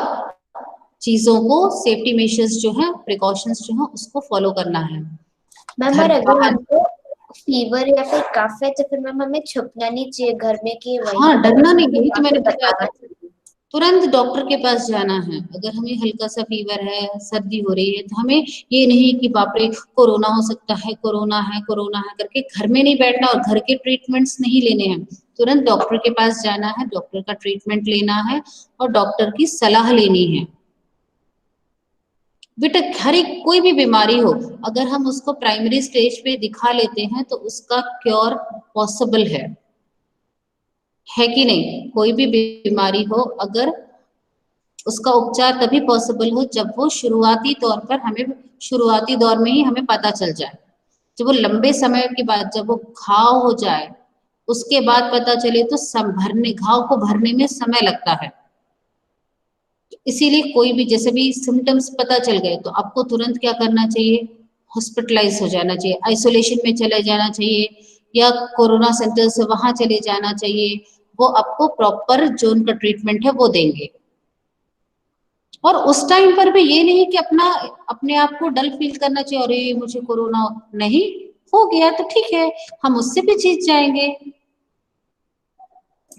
चीजों को, सेफ्टी मेजर्स जो है, प्रिकॉशंस जो है, उसको फॉलो करना है। मैम और अगर हमको फीवर या फिर कफ है तो फिर मैम हमें छुपना नहीं चाहिए घर में कि वही। हाँ, डरना नहीं, यही तो मैंने बताया, बताना। तुरंत डॉक्टर के पास जाना है। अगर हमें हल्का सा फीवर है, सर्दी हो रही है, तो हमें ये नहीं कि बाप रे कोरोना हो सकता है, कोरोना है करके घर में नहीं बैठना और घर के ट्रीटमेंट्स नहीं लेने हैं। तुरंत डॉक्टर के पास जाना है, डॉक्टर का ट्रीटमेंट लेना है और डॉक्टर की सलाह लेनी है। बेटा हर एक कोई भी बीमारी हो, अगर हम उसको प्राइमरी स्टेज पे दिखा लेते हैं तो उसका क्योर पॉसिबल है कि नहीं। कोई भी बीमारी हो, अगर उसका उपचार तभी पॉसिबल हो जब वो शुरुआती तौर पर हमें, शुरुआती दौर में ही हमें पता चल जाए। जब वो लंबे समय के बाद, जब वो घाव हो जाए, उसके बाद पता चले तो घाव को भरने में समय लगता है। इसीलिए कोई भी जैसे भी सिम्टम्स पता चल गए तो आपको तुरंत क्या करना चाहिए, हॉस्पिटलाइज हो जाना चाहिए, आइसोलेशन में चले जाना चाहिए या कोरोना सेंटर से वहां चले जाना चाहिए। वो आपको प्रॉपर जो उनका ट्रीटमेंट है वो देंगे। और उस टाइम पर भी ये नहीं कि अपने आप को डल फील करना चाहिए, अरे मुझे कोरोना नहीं हो गया तो ठीक है, हम उससे भी जीत जाएंगे।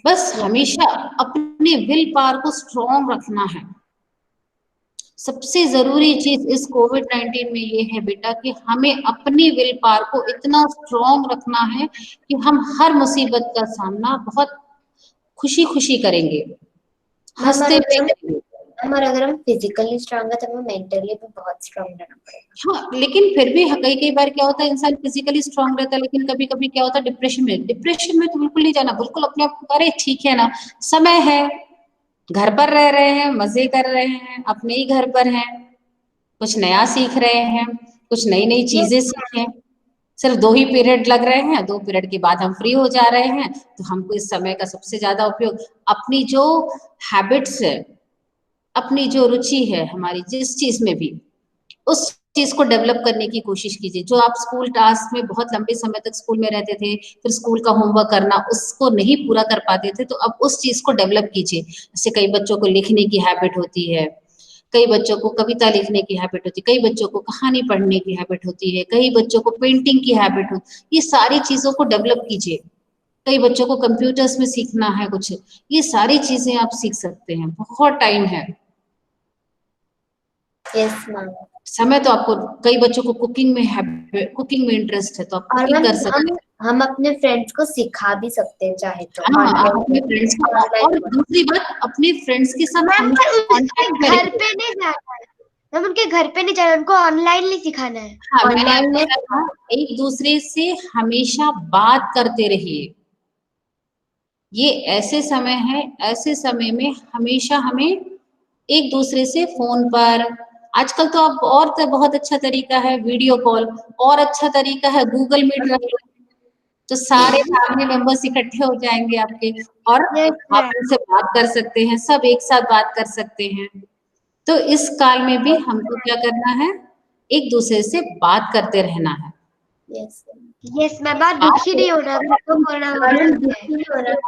बस हमेशा अपने विल पावर को स्ट्रॉन्ग रखना है। सबसे जरूरी चीज इस कोविड-19 में ये है बेटा कि हमें अपनी विल पावर को इतना स्ट्रॉन्ग रखना है कि हम हर मुसीबत का सामना बहुत खुशी खुशी करेंगे, हंसते हुए करेंगे। और अगर हम फिजिकली स्ट्रांग है तो हमें मेंटली भी बहुत स्ट्रांग रहना पड़ेगा। हाँ, लेकिन फिर भी कई बार क्या होता है, इंसान फिजिकली स्ट्रांग रहता है लेकिन कभी कभी क्या होता है, डिप्रेशन में तो बिल्कुल नहीं जाना। बिल्कुल अपने आप को, अरे ठीक है ना, समय है, घर पर रह रहे हैं, मजे कर रहे हैं, अपने ही घर पर हैं, कुछ नया सीख रहे हैं, कुछ नई नई चीजें सीखें। सिर्फ 2 ही पीरियड लग रहे हैं, 2 पीरियड के बाद हम फ्री हो जा रहे हैं, तो हमको इस समय का सबसे ज्यादा उपयोग अपनी जो हैबिट्स है, अपनी जो रुचि है हमारी जिस चीज में भी, उस चीज को डेवलप करने की कोशिश कीजिए। जो आप स्कूल टास्क में बहुत लंबे समय तक स्कूल में रहते थे, फिर स्कूल का होमवर्क करना, उसको नहीं पूरा कर पाते थे, तो अब उस चीज को डेवलप कीजिए। जैसे कई बच्चों को लिखने की हैबिट होती है, कई बच्चों को कविता लिखने की हैबिट होती है, कई बच्चों को कहानी पढ़ने की हैबिट होती है, कई बच्चों को पेंटिंग की हैबिट होती है। ये सारी चीजों को डेवलप कीजिए। कई बच्चों को कंप्यूटर्स में सीखना है कुछ, ये सारी चीजें आप सीख सकते हैं, बहुत टाइम है। Yes ma'am. समय तो आपको, कई बच्चों को कुकिंग में इंटरेस्ट है तो आप कुकिंग कर सकते हैं। हम अपने फ्रेंड्स को सिखा भी सकते हैं चाहे तो। हाँ, आप अपने फ्रेंड्स को, और दूसरी बात अपने फ्रेंड्स के साथ घर पे नहीं जाना है, हम उनके घर पे नहीं जाना, उनको ऑनलाइन ही सिखाना है। हाँ, मैंने आपको कहा एक दूसरे से हमेशा बात करते रहिए। ये ऐसे समय है, ऐसे समय में हमेशा हमें एक दूसरे से फोन पर आजकल तो अब और तो बहुत अच्छा तरीका है वीडियो कॉल, और अच्छा तरीका है गूगल मीट रख लो, तो सारे फैमिली मेंबर्स इकट्ठे हो जाएंगे आपके, और Yes, आप ma'am. उनसे बात कर सकते हैं, सब एक साथ बात कर सकते हैं। तो इस काल में भी हमको क्या करना है, एक दूसरे से बात करते रहना है। Yes Yes, ma'am. और दुखी नहीं होना तो कोरोना वायरस है।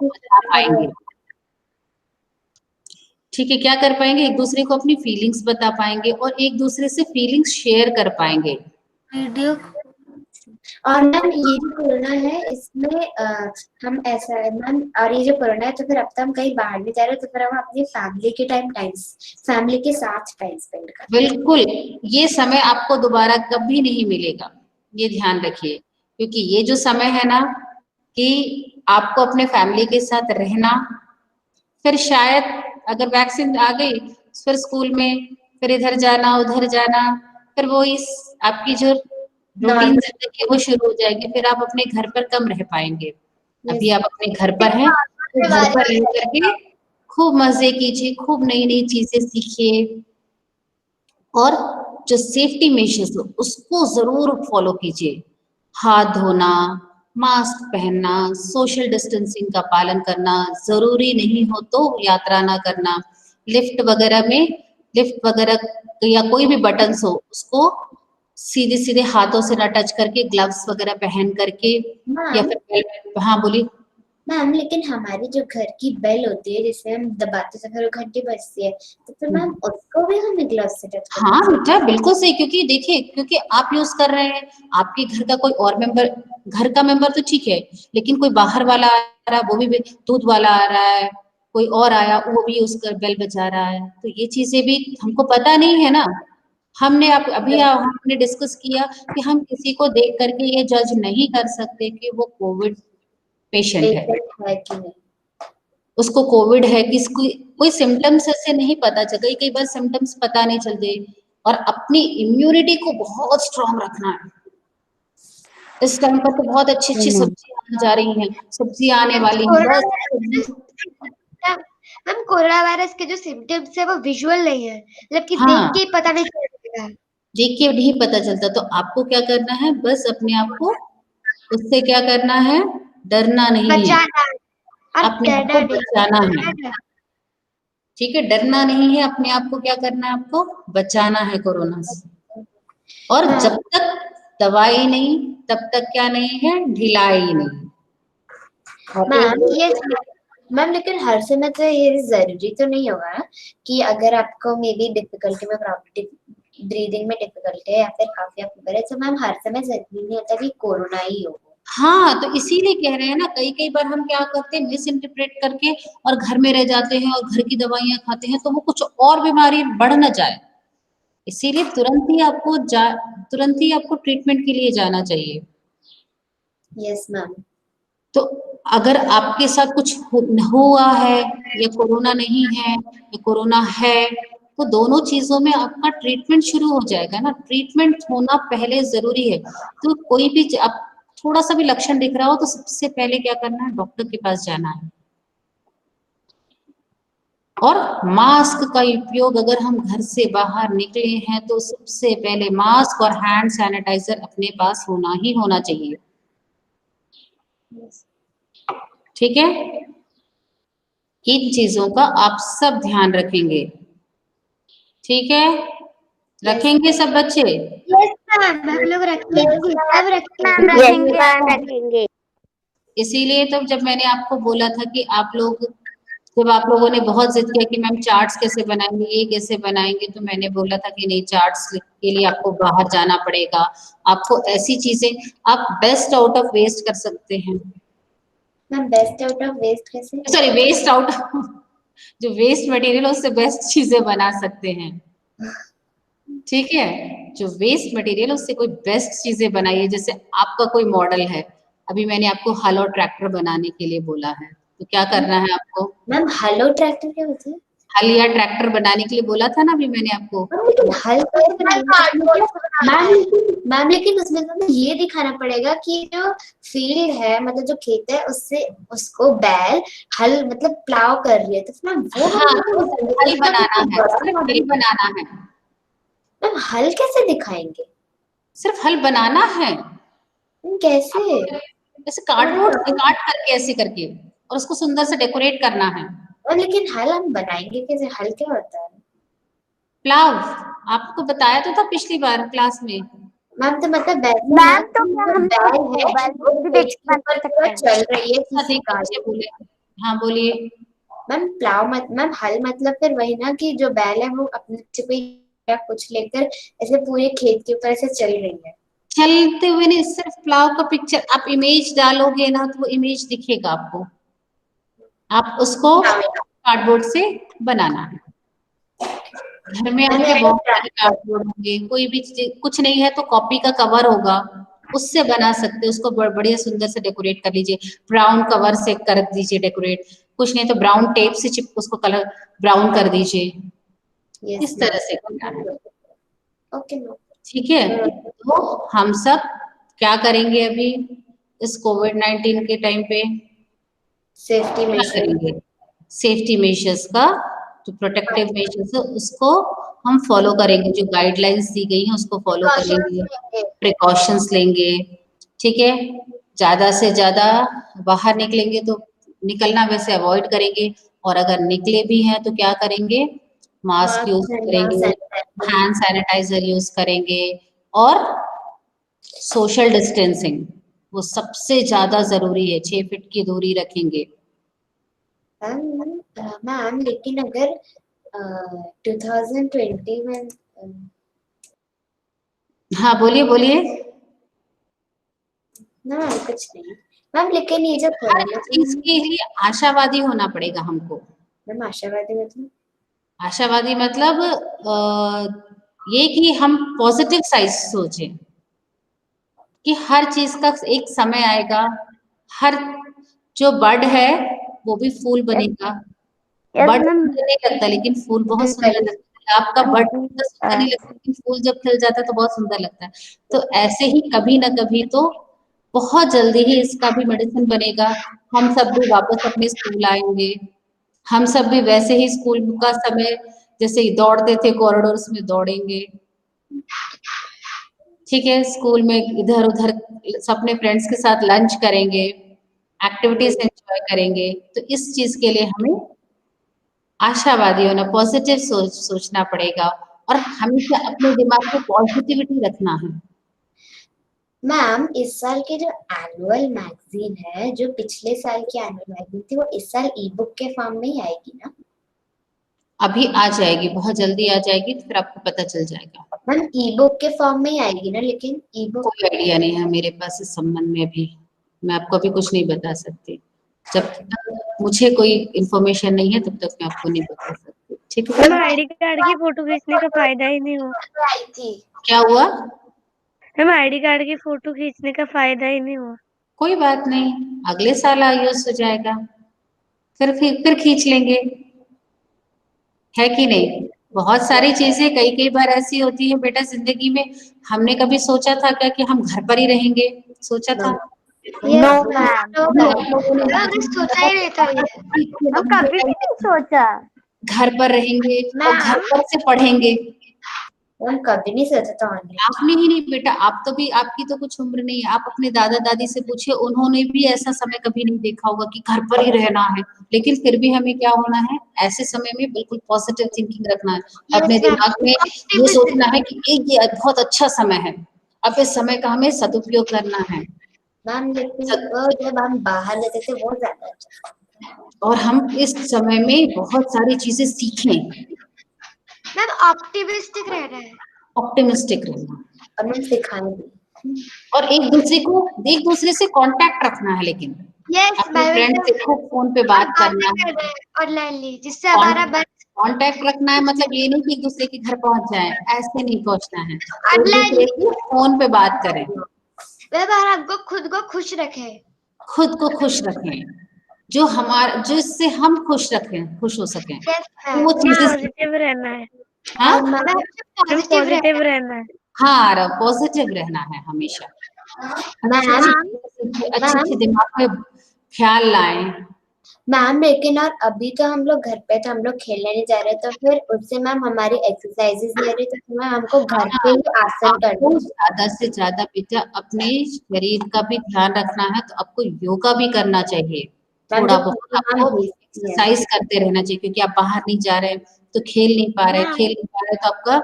बता पाएंगे, ठीक है, क्या कर पाएंगे, एक दूसरे को अपनी फीलिंग्स बता पाएंगे और एक दूसरे से फीलिंग्स शेयर कर पाएंगे। वीडियो और मैम ये जो कोरोना है इसमें हम ऐसा है मैम, और ये जो कोरोना है तो फिर अब तो हम कहीं बाहर नहीं जा रहे, तो फिर हम अपनी फैमिली के साथ टाइम स्पेंड कर। बिल्कुल, ये समय आपको दोबारा कभी नहीं मिलेगा, ये ध्यान रखिए, क्योंकि ये जो समय है ना कि आपको अपने फैमिली के साथ रहना, फिर शायद अगर वैक्सीन आ गई फिर स्कूल में, फिर इधर जाना उधर जाना, फिर वो इस आपकी जो रूटीन जिंदगी वो शुरू हो जाएगी, फिर आप अपने घर पर कम रह पाएंगे। अभी आप अपने घर पर हैं, तो घर पर रह करके खूब मजे कीजिए, खूब नई नई चीजें सीखिए, और जो सेफ्टी मेजर्स हो उसको जरूर फॉलो कीजिए। हाथ धोना, मास्क पहनना, सोशल डिस्टेंसिंग का पालन करना, जरूरी नहीं हो तो यात्रा ना करना, लिफ्ट वगैरह या कोई भी बटन्स हो उसको सीधे सीधे हाथों से ना टच करके, ग्लव्स वगैरह पहन करके, या फिर हाँ बोलिए। मैम लेकिन हमारी जो घर की बेल होती है जिससे हम दबाते हैं फिर वो घंटी बजती है, तो फिर मैम उसको भी हमें ग्लव्स से टच करना हाँ बेटा बिल्कुल सही, क्योंकि देखिए, क्योंकि आप यूज कर रहे हैं, आपके घर का कोई और मेंबर, घर का मेंबर तो ठीक है, लेकिन कोई बाहर वाला आ रहा है, वो भी दूध वाला आ रहा है, कोई और आया वो भी उसका बेल बजा रहा है, तो ये चीजें भी हमको पता नहीं है ना। हमने डिस्कस किया कि हम किसी को देख करके ये जज नहीं कर सकते कि वो कोविड पेशेंट है, है कि नहीं। उसको कोविड है, किसको कोई सिम्टम्स ऐसे नहीं पता चल गई, कई बार सिम्टम्स पता नहीं चलते, और अपनी इम्यूनिटी को बहुत स्ट्रांग रखना है। इस टाइम पर तो बहुत अच्छी अच्छी सब्जियां आने जा रही हैं, सब्जियां आने वाली हैं, बस मैम कोरोना वायरस के जो सिम्टम्स है वो विजुअल नहीं है, मतलब कि हाँ, देख के ही पता नहीं चलेगा। देख के नहीं पता चलता, तो आपको क्या करना है, बस अपने आप को उससे क्या करना है, डरना नहीं है, बचाना और अपने आप डरना को बचाना है, नहीं। ठीक है, डरना नहीं है, अपने आप को क्या करना है, आपको बचाना है कोरोना से। और जब तक दवाई नहीं तब तक क्या नहीं है, ढिलाई नहीं। मैम ये मैम लेकिन हर समय तो ये जरूरी तो नहीं होगा ना कि अगर आपको मे बी डिफिकल्टी में ब्रीदिंग में डिफिकल्टी है या फिर काफी फीवर है, तो मैम हर समय जरूरी नहीं होता कि कोरोना ही हो। हाँ, तो इसीलिए कह रहे हैं ना, कई बार हम क्या करते हैं, मिस इंटरप्रेट करके और घर में रह जाते हैं और घर की दवाइयां खाते हैं, तो वो कुछ और बीमारी बढ़ ना जाए, इसीलिए तुरंत ही आपको ट्रीटमेंट के लिए जाना चाहिए। Yes ma'am. तो अगर आपके साथ कुछ हुआ है, या कोरोना नहीं है या कोरोना है, तो दोनों चीजों में आपका ट्रीटमेंट शुरू हो जाएगा ना, ट्रीटमेंट होना पहले जरूरी है। तो कोई भी आप थोड़ा सा भी लक्षण दिख रहा हो तो सबसे पहले क्या करना है, डॉक्टर के पास जाना है। और मास्क का उपयोग, अगर हम घर से बाहर निकले हैं तो सबसे पहले मास्क और हैंड सैनिटाइजर अपने पास होना ही होना चाहिए, ठीक है। इन चीजों का आप सब ध्यान रखेंगे, ठीक है, रखेंगे सब बच्चे। यस मैम, हम लोग रखेंगे, सब रखेंगे। इसीलिए तो जब मैंने आपको बोला था कि जब आप लोगों ने बहुत जिद किया कि मैम चार्ट्स कैसे बनाएंगे, ये कैसे बनाएंगे, तो मैंने बोला था कि नहीं, चार्ट्स के लिए आपको बाहर जाना पड़ेगा, आपको ऐसी चीजें आप बेस्ट आउट ऑफ वेस्ट कर सकते हैं। Ma'am best out of waste कैसे? सॉरी, वेस्ट आउट जो वेस्ट मटेरियल उससे बेस्ट चीजें बना सकते हैं, ठीक है, जो वेस्ट मटेरियल उससे कोई बेस्ट चीजें बनाइए। जैसे आपका कोई मॉडल है, अभी मैंने आपको हल और ट्रैक्टर बनाने के लिए बोला है, तो क्या करना है आपको, मैम हलो ट्रैक्टर क्या होता है? हल या ट्रैक्टर बनाने के लिए बोला था ना अभी मैंने आपको। लेकिन हल मैम लेकिन उसमें तो ये दिखाना पड़ेगा कि जो फील्ड है मतलब जो खेत है उससे उसको बैल हल मतलब प्लाव कर रही है, तो मैम वो हाँ, हल बनाना है, सिर्फ हल बनाना है, मैम हल कैसे दिखाएंगे? सिर्फ हल बनाना है, कैसे? जैसे कार्डबोर्ड से काट करके ऐसे करके, और उसको सुंदर से डेकोरेट करना है। और लेकिन हल हम बनाएंगे कैसे? हल क्या होता है? प्लाव, आपको बताया तो था पिछली बार क्लास में। मैम तो मतलब वैसे ना मैम तो क्या हम बैल लोग है मोबाइल वो भी पेज देख के ऊपर पूरा सकते हैं? चल रही है अच्छा, किसी देखिए गाड़ी बच्चे बोले। हाँ बोलिए। मैम प्लाव मत मैम हल मतलब फिर वही ना कि जो बैल है वो अपने पीछे कोई या कुछ लेकर ऐसे पूरे खेत के ऊपर ऐसे चल रही है। चलते हुए नहीं, सिर्फ प्लाव का पिक्चर आप इमेज डालोगे ना तो वो इमेज दिखेगा आपको, आप उसको कार्डबोर्ड से बनाना है। घर में मैंने आपके अभी बहुत ट्राई सारे कार्डबोर्ड होंगे, कोई भी चीज कुछ नहीं है तो कॉपी का कवर होगा, उससे बना सकते हैं। उसको बढ़िया सुंदर से डेकोरेट कर लीजिए, ब्राउन कवर से कर दीजिए डेकोरेट, कुछ नहीं तो ब्राउन टेप से चिप उसको कलर ब्राउन कर दीजिए, यस इस तरह से करना है। Okay ma'am. ठीक है, तो हम सब क्या करेंगे अभी इस कोविड-19 के टाइम पे? सेफ्टी क्या मेजर करेंगे? सेफ्टी मेजर्स का जो प्रोटेक्टिव मेजर्स है उसको हम फॉलो करेंगे, जो गाइडलाइंस दी गई हैं उसको फॉलो करेंगे, प्रिकॉशंस लेंगे। ठीक है, ज्यादा से ज्यादा बाहर निकलेंगे तो निकलना वैसे अवॉइड करेंगे, और अगर निकले भी हैं तो क्या करेंगे? मास्क यूज करेंगे, हैंड सैनिटाइजर यूज करेंगे, और सोशल डिस्टेंसिंग वो सबसे ज्यादा जरूरी है, 6 फीट की दूरी रखेंगे। मैम लेकिन अगर 2020 में हाँ बोलिए बोलिए। ना कुछ नहीं मैम, लेकिन ये जो हर कोरोना चीज के लिए आशावादी होना पड़ेगा हमको। मैम आशावादी मतलब आशावादी मतलब ये कि हम पॉजिटिव साइड सोचें कि हर चीज का एक समय आएगा, हर जो बर्ड है वो भी फूल बनेगा। Yes bird ma'am. सुंदर नहीं लगता लेकिन फूल बहुत सुंदर लगता है। आपका बर्ड तो सुंदर नहीं लगता लेकिन फूल जब खिल जाता है तो बहुत सुंदर लगता है। तो ऐसे ही कभी ना कभी तो बहुत जल्दी ही इसका भी मेडिसिन बनेगा, हम सब भी वापस अपने स्कूल आएंगे, हम सब भी वैसे ही स्कूल का समय जैसे दौड़ते थे कॉरिडोर्स में दौड़ेंगे। ठीक है, स्कूल में इधर उधर अपने फ्रेंड्स के साथ लंच करेंगे, एक्टिविटीज एंजॉय करेंगे। तो इस चीज के लिए हमें आशावादी होना, पॉजिटिव सोचना पड़ेगा, और हमेशा अपने दिमाग में पॉजिटिविटी रखना है। मैम इस साल की जो एनुअल मैगजीन है, जो पिछले साल की एनुअल मैगजीन थी, वो इस साल ई बुक के फॉर्म में ही आएगी ना? अभी आ जाएगी, बहुत जल्दी आ जाएगी, तो फिर आपको पता चल जाएगा। मैम ई बुक के फॉर्म में ही आएगी ना? लेकिन ई बुक कोई आइडिया नहीं है मेरे पास इस संबंध में, भी मैं आपको अभी कुछ नहीं बता सकती। जब तक मुझे कोई इंफॉर्मेशन नहीं है तब तक मैं आपको नहीं बता सकती। ठीक है, मैम आईडी कार्ड की फोटो खींचने का फायदा ही नहीं हुआ। आई थी। क्या हुआ? मैम आईडी कार्ड की फोटो खींचने का फायदा ही नहीं हुआ। कोई बात नहीं, अगले साल आयुष हो जाएगा, फिर खींच लेंगे, है कि नहीं? बहुत सारी चीजें कई कई बार ऐसी होती है बेटा जिंदगी में, हमने कभी सोचा था क्या कि हम घर पर ही रहेंगे? सोचा था? नो मैम, मैंने सोचा ही नहीं था ये। हम कभी भी नहीं सोचा। घर पर रहेंगे और घर मैम पर से पढ़ेंगे। मैम कभी नहीं सोचा था ऑनलाइन। आपने ही नहीं बेटा, आप तो भी, आपकी तो कुछ उम्र नहीं है, आप अपने दादा दादी से पूछिए, उन्होंने भी ऐसा समय कभी नहीं देखा होगा कि घर पर ही रहना है। लेकिन फिर भी हमें क्या होना है, ऐसे समय में बिल्कुल पॉजिटिव थिंकिंग रखना है, अपने दिमाग में ये सोचना है कि ये बहुत अच्छा समय है, अब इस समय का हमें सदुपयोग करना है। मैम लेकिन वो जब हम बाहर रहते थे वो ज्यादा अच्छा था। और हम इस समय में बहुत सारी चीजें सीखें, मैम ऑप्टिमिस्टिक रहना है। ऑप्टिमिस्टिक रहना, और मैम सिखाने भी। और एक दूसरे से कांटेक्ट रखना है, लेकिन यस अपने फ्रेंड से खूब फोन पे बात करना है, ऑनलाइनली, जिससे हमारा कांटेक्ट रखना है। मतलब ये नहीं कि एक दूसरे के घर पहुंच जाए, ऐसे नहीं पहुंचना है, एक ऑनलाइन दूसरे से फोन पे बात करें, हमको खुद को खुश रखे। खुद को खुश रखें, जो इससे हम खुश रखें, खुश हो सकें, तो वो चीजें पॉजिटिव रहना है। हाँ पॉजिटिव रहना है। हाँ, पॉजिटिव रहना है हमेशा, अच्छे मैम अच्छे दिमाग में ख्याल लाएं। मैम लेकिन और अभी तो हम लोग घर पे, तो हम लोग खेलने नहीं जा रहे, तो फिर उससे मैम हमारी एक्सरसाइजेज ले रही, तो फिर मैम हमको घर पे ही आसन आपको करना ज्यादा से ज्यादा बेटा अपने शरीर का भी ध्यान रखना है, तो आपको योगा भी करना चाहिए। मैम, थोड़ा जो बहुत मैम आपको भेजती है। एक्सरसाइज करते रहना चाहिए, क्योंकि आप बाहर नहीं जा रहे, तो खेल नहीं पा रहे तो आपका।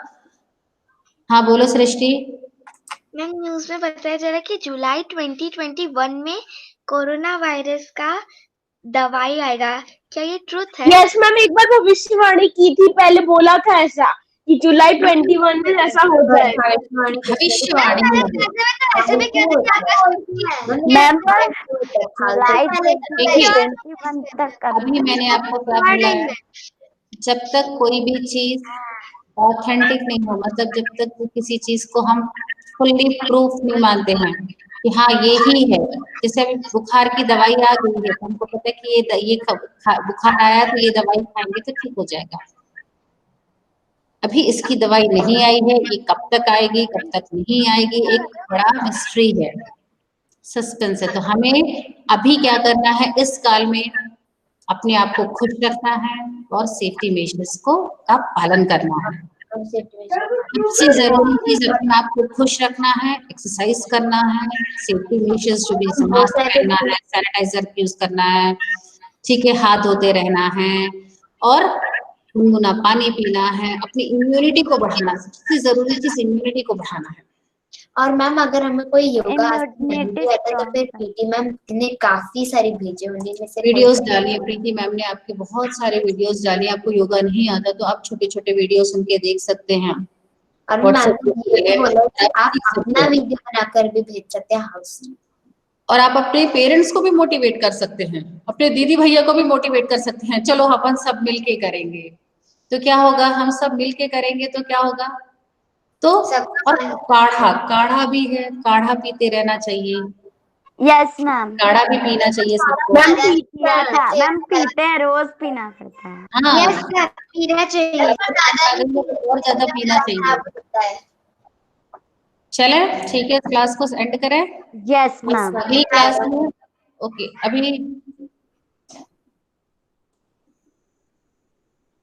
हाँ बोलो सृष्टि। मैम न्यूज में बताया जा रहा है कि जुलाई 2021 में कोरोना वायरस का दवाई आएगा, क्या ये ट्रुथ है? यस मैम, एक बार भविष्यवाणी की थी, पहले बोला था ऐसा कि जुलाई 21 में ऐसा हो जाएगा। भविष्यवाणी है। ऐसे भी क्या मैम पर जुलाई देखिए 2021 तक अभी मैंने आपको क्या बोला है, जब तक कोई भी चीज ऑथेंटिक नहीं हो, मतलब जब तक किसी चीज को हम फुल्ली प्रूफ नहीं मानते हैं कि हाँ ये ही है। जैसे अभी बुखार की दवाई आ गई है, तो हमको पता है कि बुखार आया तो ये दवाई खाएंगे तो ठीक हो जाएगा। अभी इसकी दवाई नहीं आई है, ये कब तक आएगी कब तक नहीं आएगी, एक बड़ा मिस्ट्री है, सस्पेंस है। तो हमें अभी क्या करना है, इस काल में अपने आप को खुश रखना है और सेफ्टी मेजर्स को का पालन करना है। सबसे जरूरी चीज अपने आप को खुश रखना है, एक्सरसाइज करना है, सेफ्टी मेजर्स जो भी मास्क पहनना है, सैनिटाइजर यूज करना है, ठीक है, हाथ धोते रहना है और गुनगुना पानी पीना है, अपनी इम्यूनिटी को बढ़ाना, सबसे जरूरी चीज इम्यूनिटी को बढ़ाना है। और मैम अगर हमें कोई योगा आसन नहीं Immunity भी आता, तो strong फिर पीटी मैम ने काफी सारी भेजे, उन्हीं में से वीडियोस डालिए, प्रीति मैम ने आपके बहुत सारे वीडियोस डालिए। आपको योगा नहीं आता तो आप छोटे छोटे वीडियोस उनके देख सकते हैं। और मैम WhatsApp ने पे ये भी बोला कि आप सीख सकते अपना हैं। वीडियो बनाकर भी भेज सकते हैं हाउस में। और आप अपने पेरेंट्स को भी मोटिवेट कर सकते हैं, अपने दीदी भैया को भी मोटिवेट कर सकते हैं, चलो अपन सब मिलके करेंगे। तो क्या होगा, हम सब मिलके करेंगे तो क्या होगा, तो और काढ़ा काढ़ा भी है, काढ़ा पीते रहना चाहिए, यस मैम, काढ़ा भी पीना चाहिए सबको। मैम पिया था मैम, पीते हैं, रोज पीना पड़ता है। हाँ यस पीना चाहिए। और ज्यादा पीना चाहिए। चले ठीक है, क्लास को एंड करें। Yes ma'am. अगली क्लास में ओके, अभी